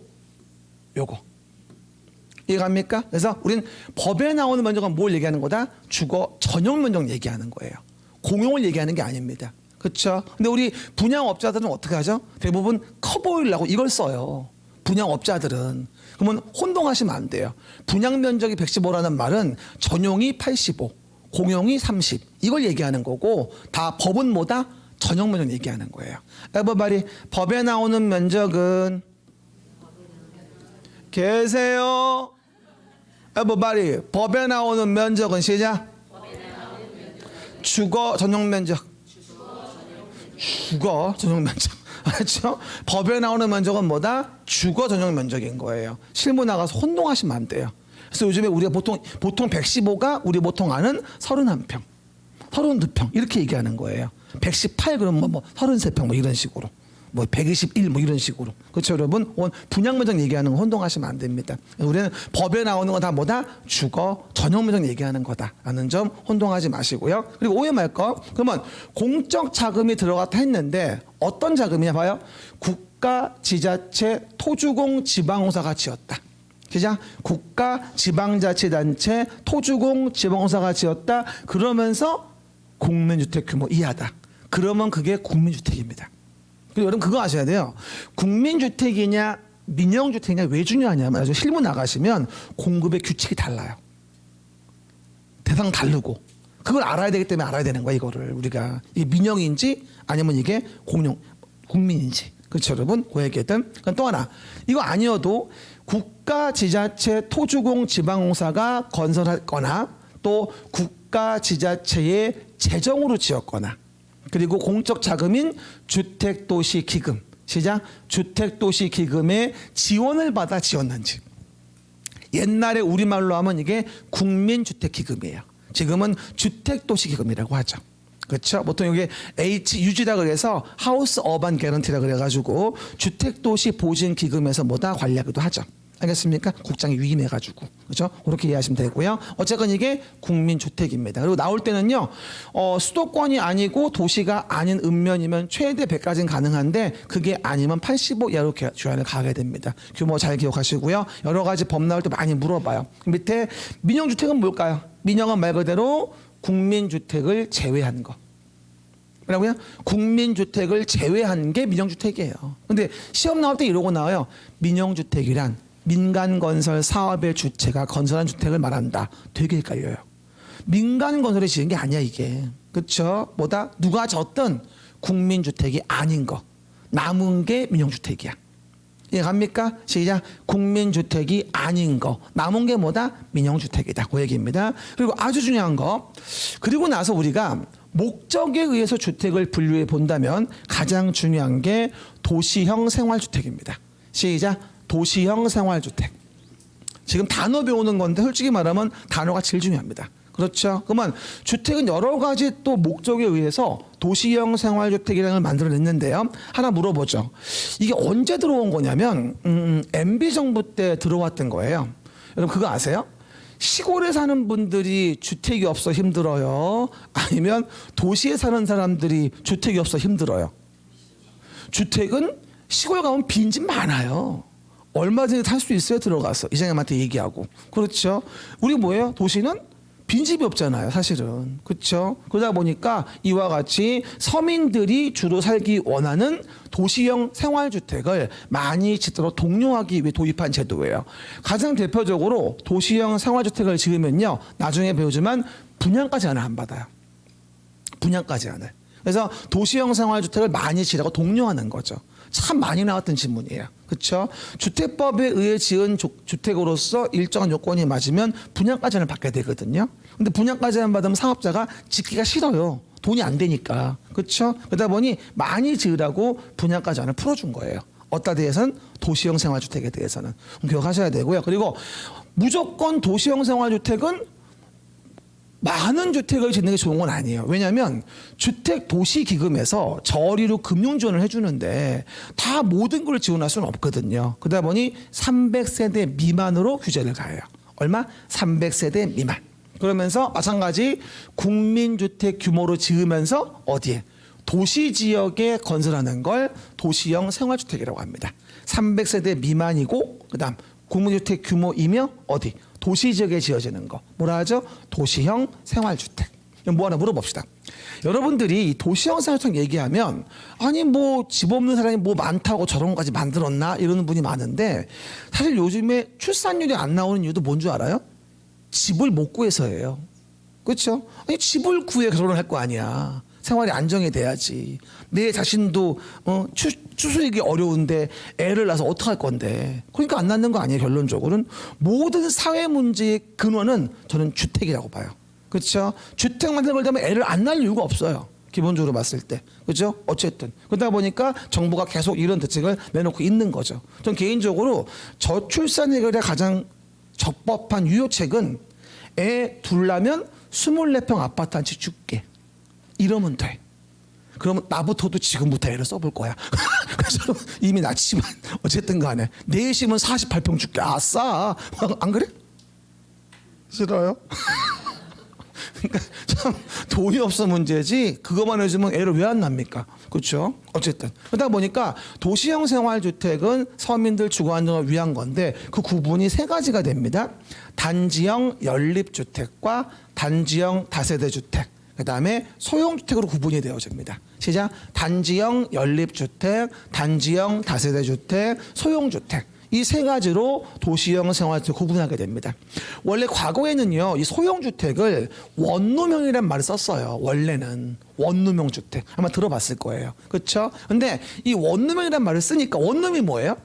이해갑니까? 그래서 우리는 법에 나오는 면적은 뭘 얘기하는 거다? 주거 전용 면적 얘기하는 거예요. 공용을 얘기하는 게 아닙니다. 그렇죠? 근데 우리 분양업자들은 어떻게 하죠? 대부분 커 보이려고 이걸 써요. 분양업자들은. 그러면 혼동하시면 안 돼요. 분양 면적이 115라는 말은 전용이 85, 공용이 30 이걸 얘기하는 거고 다 법은 뭐다? 전용 면적 얘기하는 거예요. everybody, 법에 나오는 면적은 계세요. everybody, 법에 나오는 면적은 시작. 주거 전용 면적. 주거 전용 면적. 그렇죠? 법에 나오는 면적은 뭐다? 주거 전용 면적인 거예요. 실무 나가서 혼동하시면 안 돼요. 그래서 요즘에 우리가 보통 115가 우리 보통 아는 31평, 32평 이렇게 얘기하는 거예요. 118 그러면 뭐 33평 뭐 이런 식으로. 뭐 121 뭐 이런 식으로. 그렇죠, 여러분? 분양 면적 얘기하는 거 혼동하시면 안 됩니다. 우리는 법에 나오는 거 다 뭐다? 주거 전용 면적 얘기하는 거다라는 점 혼동하지 마시고요. 그리고 오해 말 거. 그러면 공적 자금이 들어갔다 했는데 어떤 자금이냐 봐요. 국가, 지자체, 토주공, 지방공사가 지었다. 시작. 국가, 지방자치단체, 토주공, 지방공사가 지었다. 그러면서 국민주택 규모 이하다. 그러면 그게 국민주택입니다. 그리고 여러분 그거 아셔야 돼요. 국민주택이냐 민영주택이냐 왜 중요하냐면 아주 실무 나가시면 공급의 규칙이 달라요. 대상 다르고 그걸 알아야 되기 때문에 알아야 되는 거야. 이거를 우리가 이게 민영인지 아니면 이게 공용 국민인지. 그렇죠, 여러분? 그 얘기했던. 또 하나 이거 아니어도 국가, 지자체, 토주공, 지방공사가 건설했거나 또 국가, 지자체의 재정으로 지었거나 그리고 공적 자금인 주택도시기금 시작 주택도시기금의 지원을 받아 지었는지. 옛날에 우리말로 하면 이게 국민주택기금이에요. 지금은 주택도시기금이라고 하죠. 그렇죠? 보통 이게 HUG라 그래서 하우스 어반 개런티라 그래가지고 주택도시 보증기금에서 뭐다 관리하기도 하죠. 알겠습니까? 국장이 위임해가지고 그렇죠? 그렇게 이해하시면 되고요. 어쨌건 이게 국민주택입니다. 그리고 나올 때는요, 수도권이 아니고 도시가 아닌 읍면이면 최대 100까지는 가능한데 그게 아니면 85 이하로 주안을 가게 됩니다. 규모 잘 기억하시고요. 여러 가지 법 나올 때 많이 물어봐요. 밑에 민영주택은 뭘까요? 민영은 말 그대로 국민주택을 제외한 거. 뭐라고요? 국민주택을 제외한 게 민영주택이에요. 근데 시험 나올 때 이러고 나와요. 민영주택이란 민간건설 사업의 주체가 건설한 주택을 말한다. 되게 헷갈려요. 민간건설이 지은 게 아니야 이게. 그렇죠? 뭐다? 누가 졌든 국민주택이 아닌 거. 남은 게 민영주택이야. 이해갑니까? 시작. 국민주택이 아닌 거. 남은 게 뭐다? 민영주택이다. 그 얘기입니다. 그리고 아주 중요한 거. 그리고 나서 우리가 목적에 의해서 주택을 분류해 본다면 가장 중요한 게 도시형 생활주택입니다. 시작. 도시형 생활주택. 지금 단어 배우는 건데 솔직히 말하면 단어가 제일 중요합니다. 그렇죠? 그러면 주택은 여러 가지 또 목적에 의해서 도시형 생활주택이라는 걸 만들어냈는데요. 하나 물어보죠. 이게 언제 들어온 거냐면 MB 정부 때 들어왔던 거예요. 여러분 그거 아세요? 시골에 사는 분들이 주택이 없어 힘들어요? 아니면 도시에 사는 사람들이 주택이 없어 힘들어요? 주택은 시골 가면 빈집 많아요. 얼마든지 살 수 있어요. 들어가서 이장님한테 얘기하고. 그렇죠? 우리 뭐예요? 도시는 빈집이 없잖아요, 사실은. 그렇죠? 그러다 보니까 이와 같이 서민들이 주로 살기 원하는 도시형 생활주택을 많이 짓도록 독려하기 위해 도입한 제도예요. 가장 대표적으로 도시형 생활주택을 지으면요, 나중에 배우지만 분양까지 하나 안 받아요. 분양까지 하나. 그래서 도시형 생활주택을 많이 지라고 독려하는 거죠. 참 많이 나왔던 질문이에요. 그렇죠? 주택법에 의해 지은 주택으로서 일정한 요건이 맞으면 분양까지는 받게 되거든요. 근데 분양까지는 받으면 사업자가 짓기가 싫어요. 돈이 안 되니까. 그렇죠? 그러다 보니 많이 지으라고 분양까지는 풀어준 거예요. 어디다 대해서는 도시형 생활주택에 대해서는 기억하셔야 되고요. 그리고 무조건 도시형 생활주택은 많은 주택을 짓는 게 좋은 건 아니에요. 왜냐하면 주택도시기금에서 저리로 금융지원을 해주는데 다 모든 걸 지원할 수는 없거든요. 그러다 보니 300세대 미만으로 규제를 가해요. 얼마? 300세대 미만. 그러면서 마찬가지 국민주택 규모로 지으면서 어디에? 도시지역에 건설하는 걸 도시형 생활주택이라고 합니다. 300세대 미만이고 그다음 국민주택 규모이며 어디? 도시지역에 지어지는 거. 뭐라 하죠? 도시형 생활주택. 뭐 하나 물어봅시다. 여러분들이 이 도시형 생활주택 얘기하면 아니 뭐 집 없는 사람이 뭐 많다고 저런 것까지 만들었나 이러는 분이 많은데 사실 요즘에 출산율이 안 나오는 이유도 뭔 줄 알아요? 집을 못 구해서예요. 그렇죠? 아니 집을 구해 결혼을 할 거 아니야. 생활이 안정이 돼야지. 내 자신도 추수하기 어려운데 애를 낳아서 어떡할 건데. 그러니까 안 낳는 거 아니에요. 결론적으로는. 모든 사회 문제의 근원은 저는 주택이라고 봐요. 그렇죠? 주택 만드는 걸 되면 애를 안 낳을 이유가 없어요. 기본적으로 봤을 때. 그렇죠? 어쨌든. 그러다 보니까 정부가 계속 이런 대책을 내놓고 있는 거죠. 전 개인적으로 저출산 해결에 가장 적법한 유효책은 애 둘라면 24평 아파트 한 채 줄게. 이러면 돼. 그러면 나부터도 지금부터 애를 써볼 거야. 그래서 이미 낮지만 어쨌든 간에 내심은 48평 줄게. 아싸. 안 그래? 싫어요? 그러니까 참 돈이 없어 문제지 그것만 해주면 애를 왜 안 납니까? 그렇죠? 어쨌든 그러다 보니까 도시형 생활주택은 서민들 주거 안정을 위한 건데 그 구분이 세 가지가 됩니다. 단지형 연립주택과 단지형 다세대주택, 그다음에 소형주택으로 구분이 되어집니다. 시작. 단지형 연립주택, 단지형 다세대주택, 소형주택. 이 세 가지로 도시형 생활주택 구분하게 됩니다. 원래 과거에는요, 이 소형주택을 원룸형이란 말을 썼어요. 원래는 원룸형 주택 아마 들어봤을 거예요. 그렇죠? 근데 이 원룸형이란 말을 쓰니까 원룸이 뭐예요?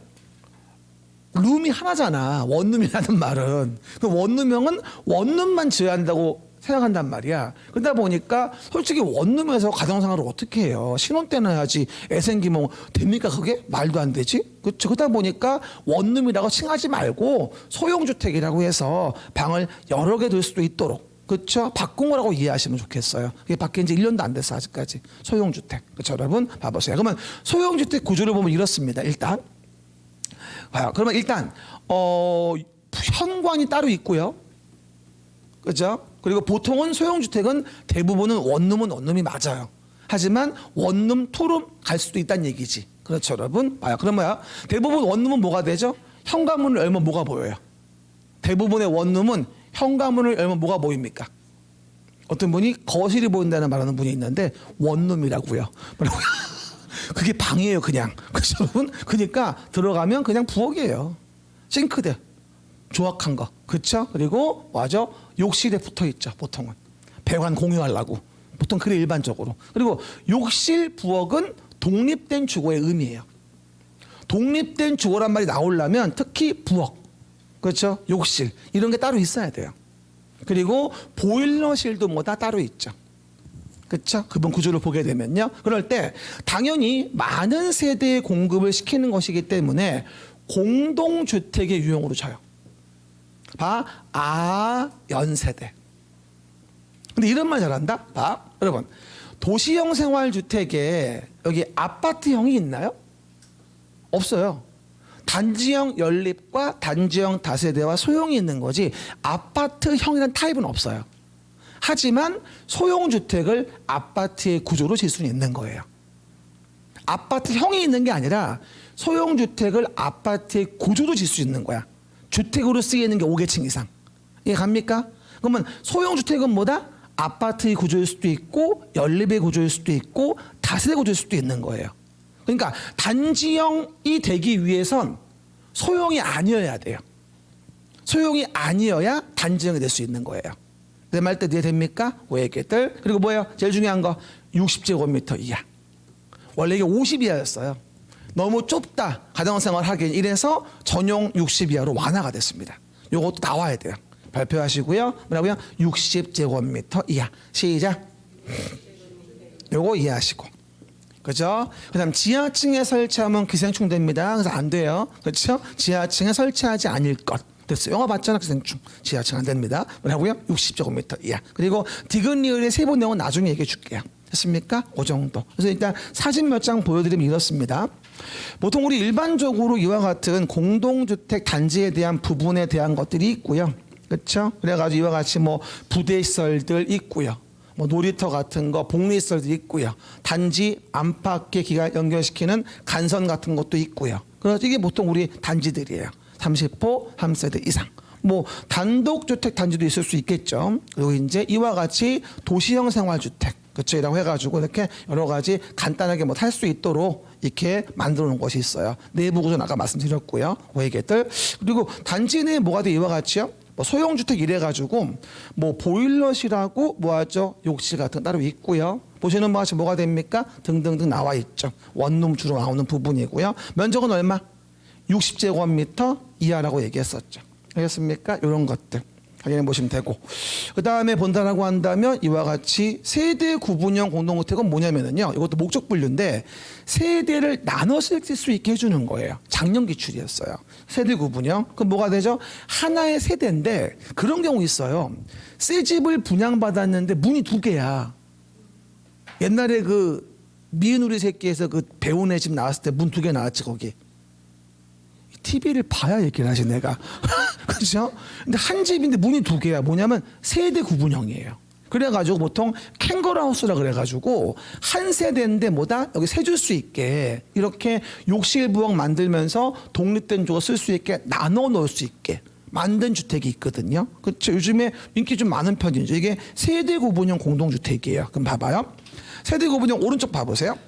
룸이 하나잖아. 원룸이라는 말은. 그 원룸형은 원룸만 지어야 한다고 생각한단 말이야. 그러다 보니까 솔직히 원룸에서 가정생활을 어떻게 해요? 신혼 때나 해야지. 애 생기면 됩니까 그게? 말도 안 되지. 그렇죠. 그러다 보니까 원룸이라고 칭하지 말고 소형주택이라고 해서 방을 여러 개 둘 수도 있도록, 그렇죠? 바꾼 거라고 이해하시면 좋겠어요. 그게 바뀐 지 1년도 안 됐어 아직까지. 소형주택. 그렇죠 여러분? 봐보세요. 그러면 소형주택 구조를 보면 이렇습니다. 일단 봐요. 그러면 일단 현관이 따로 있고요. 그렇죠? 그리고 보통은 소형주택은 대부분은 원룸이 맞아요. 하지만 원룸, 투룸 갈 수도 있다는 얘기지. 그렇죠 여러분? 봐요. 그럼 뭐야? 대부분 원룸은 뭐가 되죠? 현관문을 열면 뭐가 보여요? 대부분의 원룸은 현관문을 열면 뭐가 보입니까? 어떤 분이 거실이 보인다는 말하는 분이 있는데 원룸이라고요. 뭐라고요? 그게 방이에요 그냥. 그렇죠 여러분? 그러니까 들어가면 그냥 부엌이에요. 싱크대. 조악한 거. 그렇죠? 그리고 맞아. 욕실에 붙어 있죠. 보통은. 배관 공유하려고. 보통 그래 일반적으로. 그리고 욕실 부엌은 독립된 주거의 의미예요. 독립된 주거란 말이 나오려면 특히 부엌. 그렇죠? 욕실. 이런 게 따로 있어야 돼요. 그리고 보일러실도 뭐 다 따로 있죠. 그렇죠? 그분 구조를 보게 되면요. 그럴 때 당연히 많은 세대의 공급을 시키는 것이기 때문에 공동주택의 유형으로 쳐요. 봐, 연세대. 근데 이런 말 잘한다. 봐, 여러분. 도시형 생활주택에 여기 아파트형이 있나요? 없어요. 단지형 연립과 단지형 다세대와 소형이 있는 거지 아파트형이라는 타입은 없어요. 하지만 소형주택을 아파트의 구조로 질 수는 있는 거예요. 아파트형이 있는 게 아니라 소형주택을 아파트의 구조로 질 수 있는 거야. 주택으로 쓰이는 게 5계층 이상. 이해 갑니까? 그러면 소형주택은 뭐다? 아파트의 구조일 수도 있고 연립의 구조일 수도 있고 다세대 구조일 수도 있는 거예요. 그러니까 단지형이 되기 위해선 소형이 아니어야 돼요. 소형이 아니어야 단지형이 될 수 있는 거예요. 내 말 때 이해됩니까? 그 얘기들. 그리고 뭐예요? 제일 중요한 거 60제곱미터 이하. 원래 이게 50 이하였어요. 너무 좁다 가정생활 하기엔 이래서 전용 60 이하로 완화가 됐습니다. 요것도 나와야 돼요. 발표하시고요. 뭐라고요? 60제곱미터 이하. 시작. 요거 이해하시고. 그죠? 그 다음 지하층에 설치하면 기생충 됩니다. 그래서 안 돼요. 그렇죠? 지하층에 설치하지 않을 것. 됐어요. 영화 봤잖아. 기생충. 지하층 안 됩니다. 뭐라고요? 60제곱미터 이하. 그리고 디귿리을의 세부 내용은 나중에 얘기해 줄게요. 됐습니까? 그 정도. 그래서 일단 사진 몇 장 보여드리면 이렇습니다. 보통 우리 일반적으로 이와 같은 공동주택 단지에 대한 부분에 대한 것들이 있고요. 그렇죠? 그래가지고 이와 같이 뭐 부대시설들 있고요. 뭐 놀이터 같은 거, 복리시설도 있고요. 단지 안팎에 기가 연결시키는 간선 같은 것도 있고요. 그래서 이게 보통 우리 단지들이에요. 30호 3세대 이상. 뭐 단독주택 단지도 있을 수 있겠죠. 그리고 이제 이와 같이 도시형 생활주택, 그렇죠? 이라고 해가지고 이렇게 여러 가지 간단하게 뭐 할 수 있도록 이렇게 만들어 놓은 것이 있어요. 내부 구조는 아까 말씀드렸고요. 그 얘기들. 그리고 단지 내에 뭐가 돼? 이와 같이요. 뭐 소형주택 이래가지고 뭐 보일러실하고 뭐하죠? 욕실 같은 거 따로 있고요. 보시는 바와 같이 뭐가 됩니까? 등등등 나와 있죠. 원룸 주로 나오는 부분이고요. 면적은 얼마? 60제곱미터 이하라고 얘기했었죠. 알겠습니까? 이런 것들 확인해 보시면 되고, 그 다음에 본다라고 한다면 이와 같이 세대 구분형 공동주택은 뭐냐면은요, 이것도 목적 분류인데 세대를 나눠 쓸 수 있게 해주는 거예요. 작년 기출이었어요. 세대 구분형. 그럼 뭐가 되죠? 하나의 세대인데 그런 경우 있어요. 새 집을 분양받았는데 문이 2개야. 옛날에 그 미운 우리 새끼에서 그 배운 애 집 나왔을 때 문 2개 나왔지 거기. TV를 봐야 얘기를 하지 내가. 그렇죠? 근데 한 집인데 문이 2개야. 뭐냐면 세대 구분형이에요. 그래가지고 보통 캥거루하우스라 그래가지고 한 세대인데 뭐다 여기 세 줄 수 있게 이렇게 욕실 부엌 만들면서 독립된 쪽을 쓸 수 있게 나눠 놓을 수 있게 만든 주택이 있거든요. 그렇죠? 요즘에 인기 좀 많은 편이죠. 이게 세대 구분형 공동주택이에요. 그럼 봐봐요. 세대 구분형 오른쪽 봐보세요.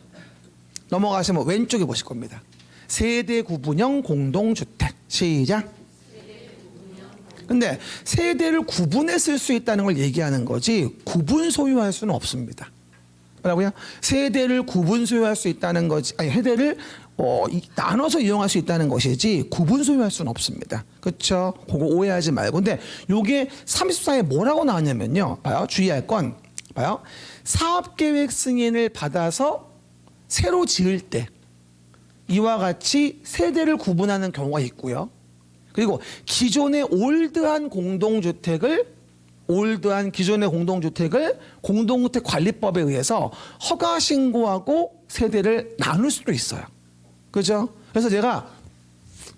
넘어가시면 왼쪽에 보실 겁니다. 세대 구분형 공동주택. 시작. 근데 세대를 구분해 쓸 수 있다는 걸 얘기하는 거지 구분 소유할 수는 없습니다. 뭐라고요? 세대를 구분 소유할 수 있다는 거지. 아니 세대를 나눠서 이용할 수 있다는 것이지 구분 소유할 수는 없습니다. 그렇죠? 그거 오해하지 말고. 근데 요게 34에 뭐라고 나왔냐면요. 봐요. 주의할 건 봐요. 사업계획 승인을 받아서 새로 지을 때 이와 같이 세대를 구분하는 경우가 있고요. 그리고 기존의 올드한 기존의 공동주택을 공동주택관리법에 의해서 허가 신고하고 세대를 나눌 수도 있어요. 그죠? 그래서 제가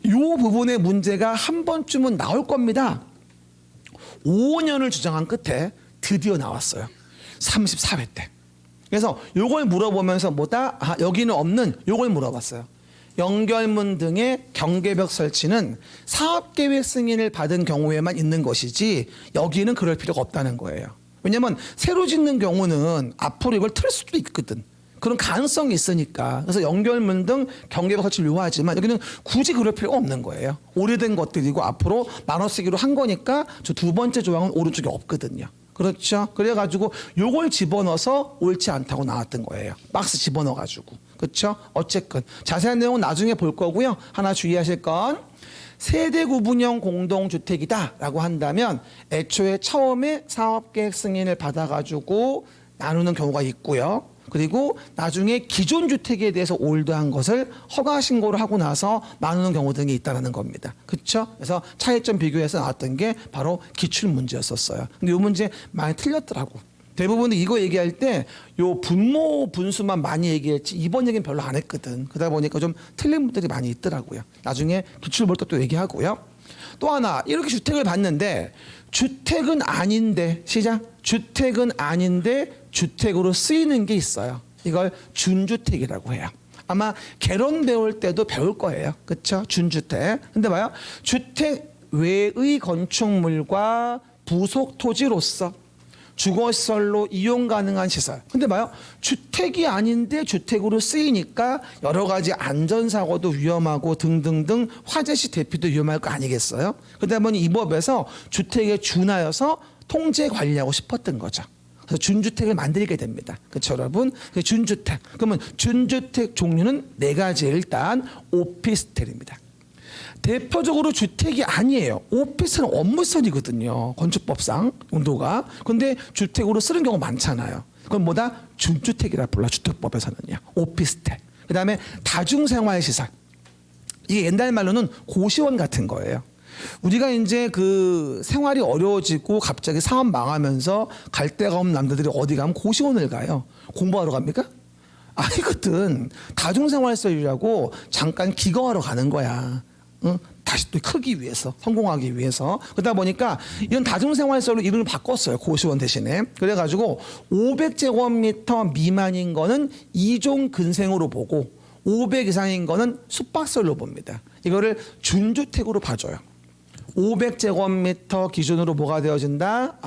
이 부분의 문제가 한 번쯤은 나올 겁니다. 5년을 주장한 끝에 드디어 나왔어요. 34회 때. 그래서 요걸 물어보면서 뭐다? 여기는 없는 요걸 물어봤어요. 연결문 등의 경계벽 설치는 사업계획 승인을 받은 경우에만 있는 것이지 여기는 그럴 필요가 없다는 거예요. 왜냐하면 새로 짓는 경우는 앞으로 이걸 틀 수도 있거든. 그런 가능성이 있으니까. 그래서 연결문 등 경계벽 설치를 요하지만 여기는 굳이 그럴 필요가 없는 거예요. 오래된 것들이고 앞으로 나눠 쓰기로 한 거니까 저 2번째 조항은 오른쪽에 없거든요. 그렇죠? 그래가지고 요걸 집어넣어서 옳지 않다고 나왔던 거예요. 박스 집어넣어가지고. 그렇죠? 어쨌건 자세한 내용은 나중에 볼 거고요. 하나 주의하실 건 세대 구분형 공동주택이다라고 한다면 애초에 처음에 사업계획 승인을 받아가지고 나누는 경우가 있고요. 그리고 나중에 기존 주택에 대해서 올드한 것을 허가 신고를 하고 나서 나누는 경우 등이 있다는 겁니다. 그렇죠? 그래서 차이점 비교해서 나왔던 게 바로 기출 문제였었어요. 근데 이 문제 많이 틀렸더라고. 대부분 이거 얘기할 때 요 분모 분수만 많이 얘기했지 이번 얘기는 별로 안 했거든. 그러다 보니까 좀 틀린 분들이 많이 있더라고요. 나중에 기출 볼 때 또 얘기하고요. 또 하나 이렇게 주택을 봤는데 주택은 아닌데 시작. 주택은 아닌데 주택으로 쓰이는 게 있어요. 이걸 준주택이라고 해요. 아마 개론 배울 때도 배울 거예요. 그렇죠? 준주택. 근데 봐요. 주택 외의 건축물과 부속 토지로서 주거시설로 이용 가능한 시설. 근데 봐요. 주택이 아닌데 주택으로 쓰이니까 여러 가지 안전사고도 위험하고 등등등 화재 시 대피도 위험할 거 아니겠어요? 그러다 보니 이 법에서 주택에 준하여서 통제 관리하고 싶었던 거죠. 그래서 준주택을 만들게 됩니다. 그렇죠, 여러분? 준주택. 그러면 준주택 종류는 4가지. 일단 오피스텔입니다. 대표적으로 주택이 아니에요. 오피스는 업무설이거든요. 건축법상 용도가. 근데 주택으로 쓰는 경우가 많잖아요. 그건 뭐다? 준주택이라 불러 주택법에서는요. 오피스텔. 그다음에 다중생활시설. 이게 옛날 말로는 고시원 같은 거예요. 우리가 이제 그 생활이 어려워지고 갑자기 사업 망하면서 갈 데가 없는 남자들이 어디 가면 고시원을 가요. 공부하러 갑니까? 아니거든. 다중생활시설이라고 잠깐 기거하러 가는 거야. 응? 다시 또 크기 위해서, 성공하기 위해서. 그러다 보니까 이런 다중생활시설로 이름을 바꿨어요. 고시원 대신에. 그래가지고 500제곱미터 미만인 거는 2종 근생으로 보고 500 이상인 거는 숙박시설로 봅니다. 이거를 준주택으로 봐줘요. 500제곱미터 기준으로 뭐가 되어진다?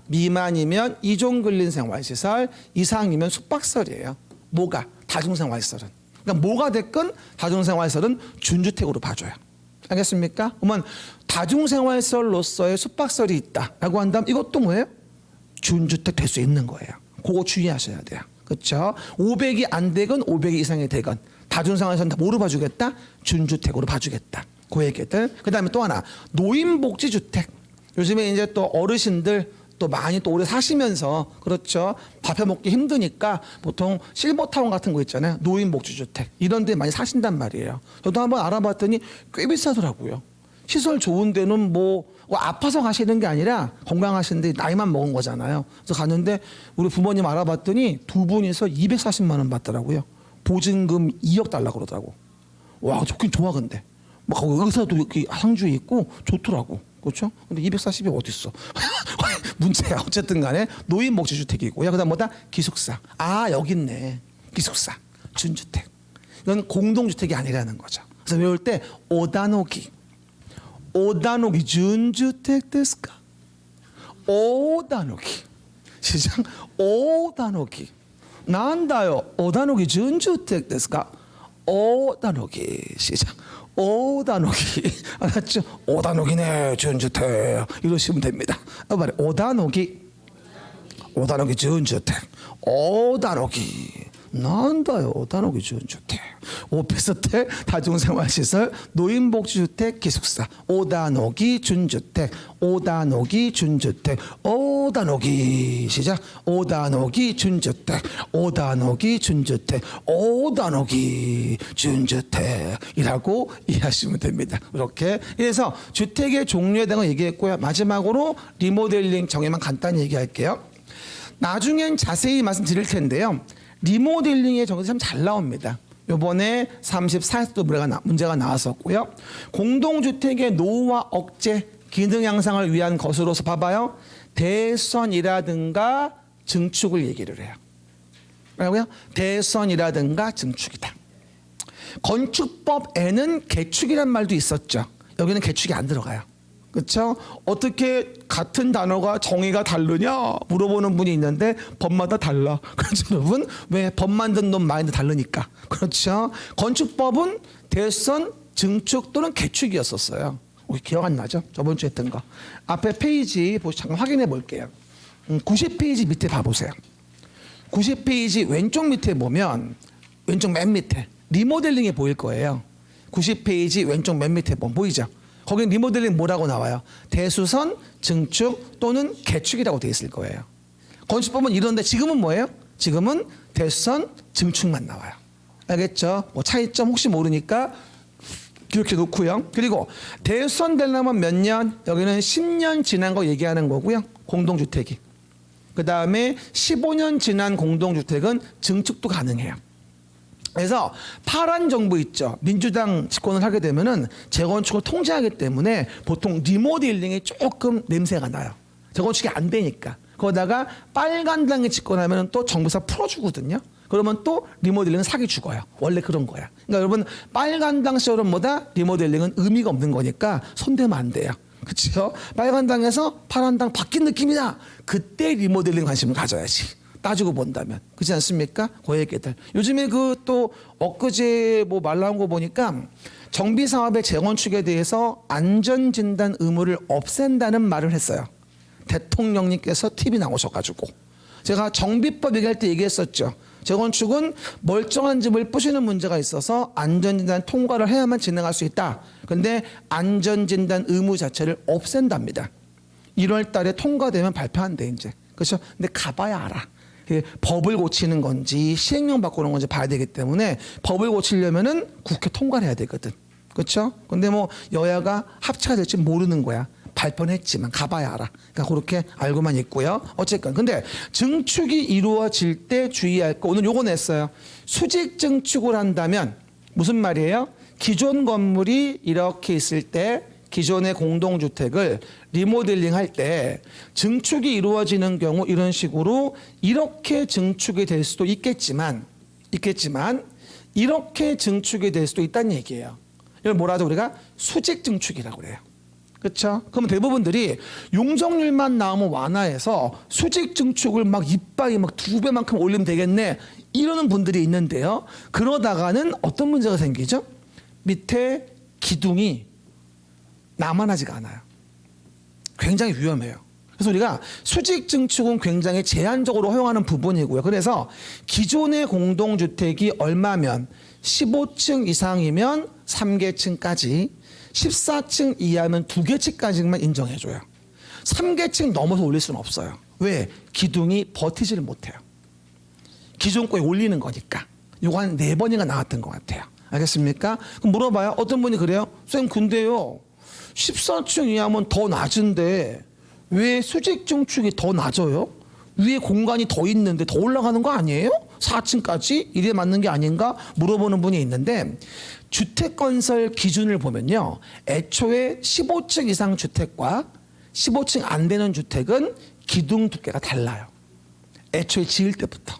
미만이면 2종 근린 생활시설, 이상이면 숙박시설이에요. 뭐가? 다중생활시설은. 그러니까 뭐가 됐건 다중생활시설은 준주택으로 봐줘요. 알겠습니까? 그러면 다중생활시설로서의 숙박시설이 있다라고 한다면 이것도 뭐예요? 준주택 될 수 있는 거예요. 그거 주의하셔야 돼요. 그렇죠? 500이 안 되건 500이 이상이 되건 다중생활시설은 다 뭐로 봐주겠다? 준주택으로 봐주겠다. 그 얘기들. 그다음에 또 하나 노인복지주택. 요즘에 이제 또 어르신들 또 많이 또 오래 사시면서 그렇죠. 밥해 먹기 힘드니까 보통 실버타운 같은 거 있잖아요. 노인복지주택 이런 데 많이 사신단 말이에요. 저도 한번 알아봤더니 꽤 비싸더라고요. 시설 좋은 데는 뭐 아파서 가시는 게 아니라 건강하신데 나이만 먹은 거잖아요. 그래서 갔는데 우리 부모님 알아봤더니 두 분이서 240만 원 받더라고요. 보증금 2억 달라 그러더라고. 와, 좋긴 좋아 근데. 막 거기 의사도 이렇게 상주에 있고 좋더라고. 그렇죠? 근데 240이 어디 있어? 문제야. 어쨌든 간에 노인복지주택이고요. 그다음 뭐다? 기숙사. 아, 여기 있네. 기숙사. 준주택. 이건 공동주택이 아니라는 거죠. 그래서 외울 때 오다노기. 오다노기 준주택 데스까? 오다노기. 시작. 오다노기. 난다요. 오다노기 준주택 데스까? 오다노기. 시작. 오다노기. 알았죠? 오다노기네 준주택. 이러시면 됩니다. 말해. 오다노기. 오다노기 준주택. 오다노기. 난다요. 오다노기 준주택. 오피스텔, 다중생활시설, 노인복지주택, 기숙사. 오다노기 준주택. 오다노기 준주택. 오다노기. 시작. 오다노기 준주택. 오다노기 준주택. 오다노기 준주택이라고 이해하시면 됩니다. 이렇게 그래서 주택의 종류에 대한 거 얘기했고요. 마지막으로 리모델링 정의만 간단히 얘기할게요. 나중엔 자세히 말씀드릴 텐데요. 리모델링의 정의도 참 잘 나옵니다. 이번에 34에서도 문제가 나왔었고요. 공동주택의 노후화 억제, 기능 향상을 위한 것으로서 봐봐요. 대선이라든가 증축을 얘기를 해요. 뭐라고요? 대선이라든가 증축이다. 건축법에는 개축이란 말도 있었죠. 여기는 개축이 안 들어가요. 그렇죠? 어떻게 같은 단어가 정의가 다르냐 물어보는 분이 있는데 법마다 달라. 그렇죠, 여러분? 왜? 법 만든 놈 마인드 다르니까. 그렇죠? 건축법은 대선, 증축 또는 개축이었었어요. 기억 안 나죠? 저번 주에 했던 거. 앞에 페이지 잠깐 확인해 볼게요. 90페이지 밑에 봐보세요. 90페이지 왼쪽 밑에 보면 왼쪽 맨 밑에 리모델링이 보일 거예요. 90페이지 왼쪽 맨 밑에 보면 보이죠? 거긴 리모델링 뭐라고 나와요? 대수선, 증축 또는 개축이라고 되어 있을 거예요. 건축법은 이런데 지금은 뭐예요? 지금은 대수선, 증축만 나와요. 알겠죠? 뭐 차이점 혹시 모르니까 기억해 놓고요. 그리고 대수선 되려면 몇 년? 여기는 10년 지난 거 얘기하는 거고요. 공동주택이. 그 다음에 15년 지난 공동주택은 증축도 가능해요. 그래서 파란 정부 있죠. 민주당 집권을 하게 되면은 재건축을 통제하기 때문에 보통 리모델링이 조금 냄새가 나요. 재건축이 안 되니까. 거기다가 빨간 당이 집권하면 또 정부에서 풀어주거든요. 그러면 또 리모델링은 사기 죽어요. 원래 그런 거야. 그러니까 여러분 빨간 당 시절보다 리모델링은 의미가 없는 거니까 손대면 안 돼요. 그렇죠? 빨간 당에서 파란 당 바뀐 느낌이다. 그때 리모델링 관심을 가져야지. 따지고 본다면 그렇지 않습니까? 그 얘기들. 요즘에 그 또 엊그제 뭐 말 나온 거 보니까 정비 사업의 재건축에 대해서 안전진단 의무를 없앤다는 말을 했어요. 대통령님께서 TV 나오셔가지고 제가 정비법 얘기할 때 얘기했었죠. 재건축은 멀쩡한 집을 부시는 문제가 있어서 안전진단 통과를 해야만 진행할 수 있다. 근데 안전진단 의무 자체를 없앤답니다. 1월 달에 통과되면 발표한대 이제. 그렇죠? 근데 가봐야 알아. 법을 고치는 건지 시행령 바꾸는 건지 봐야 되기 때문에 법을 고치려면은 국회 통과를 해야 되거든. 그렇죠? 근데 뭐 여야가 합치가 될지 모르는 거야. 발표는 했지만 가봐야 알아. 그러니까 그렇게 알고만 있고요. 어쨌건 근데 증축이 이루어질 때 주의할 거 오늘 요거 냈어요. 수직 증축을 한다면 무슨 말이에요? 기존 건물이 이렇게 있을 때 기존의 공동주택을 리모델링 할 때 증축이 이루어지는 경우 이런 식으로 이렇게 증축이 될 수도 있겠지만 이렇게 증축이 될 수도 있다는 얘기예요. 이걸 뭐라 하죠? 우리가 수직 증축이라고 그래요. 그렇죠? 그럼 대부분들이 용적률만 나오면 완화해서 수직 증축을 막 이빠이 막 2배만큼 올리면 되겠네 이러는 분들이 있는데요. 그러다가는 어떤 문제가 생기죠? 밑에 기둥이 남아나지가 않아요. 굉장히 위험해요. 그래서 우리가 수직 증축은 굉장히 제한적으로 허용하는 부분이고요. 그래서 기존의 공동주택이 얼마면 15층 이상이면 3계층까지 14층 이하면 2계층까지만 인정해줘요. 3계층 넘어서 올릴 수는 없어요. 왜? 기둥이 버티지를 못해요. 기존 거에 올리는 거니까. 이거 한 4번인가 나왔던 것 같아요. 알겠습니까? 그럼 물어봐요. 어떤 분이 그래요? 쌤 근데요 14층 이하면 더 낮은데 왜 수직 중축이 더 낮아요? 위에 공간이 더 있는데 더 올라가는 거 아니에요? 4층까지 이래 맞는 게 아닌가 물어보는 분이 있는데 주택 건설 기준을 보면요. 애초에 15층 이상 주택과 15층 안 되는 주택은 기둥 두께가 달라요. 애초에 지을 때부터.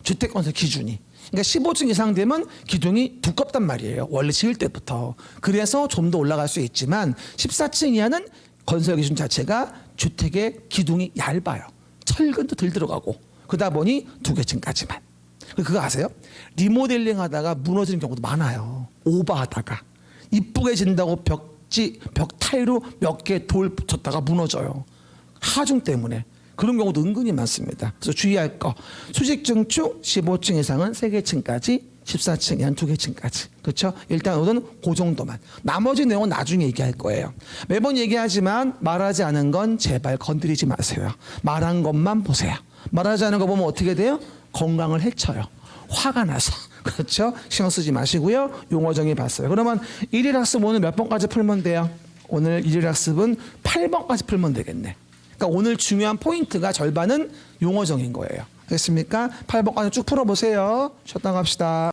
주택 건설 기준이. 그러니까 15층 이상 되면 기둥이 두껍단 말이에요. 원래 지을 때부터. 그래서 좀 더 올라갈 수 있지만 14층 이하는 건설 기준 자체가 주택의 기둥이 얇아요. 철근도 덜 들어가고. 그러다 보니 2개층까지만. 그거 아세요? 리모델링 하다가 무너지는 경우도 많아요. 오버하다가. 이쁘게 진다고 벽 타일로 몇 개 돌 붙였다가 무너져요. 하중 때문에. 그런 경우도 은근히 많습니다. 그래서 주의할 거. 수직 증축 15층 이상은 3개층까지, 14층 이하는 2개층까지. 그렇죠? 일단 오늘은 그 정도만. 나머지 내용은 나중에 얘기할 거예요. 매번 얘기하지만 말하지 않은 건 제발 건드리지 마세요. 말한 것만 보세요. 말하지 않은 거 보면 어떻게 돼요? 건강을 해쳐요. 화가 나서. 그렇죠? 신경 쓰지 마시고요. 용어 정의 봤어요. 그러면 일일 학습 오늘 몇 번까지 풀면 돼요? 오늘 일일 학습은 8번까지 풀면 되겠네. 그러니까 오늘 중요한 포인트가 절반은 용어 정의인 거예요. 알겠습니까? 8번까지 쭉 풀어보세요. 쉬었다 갑시다.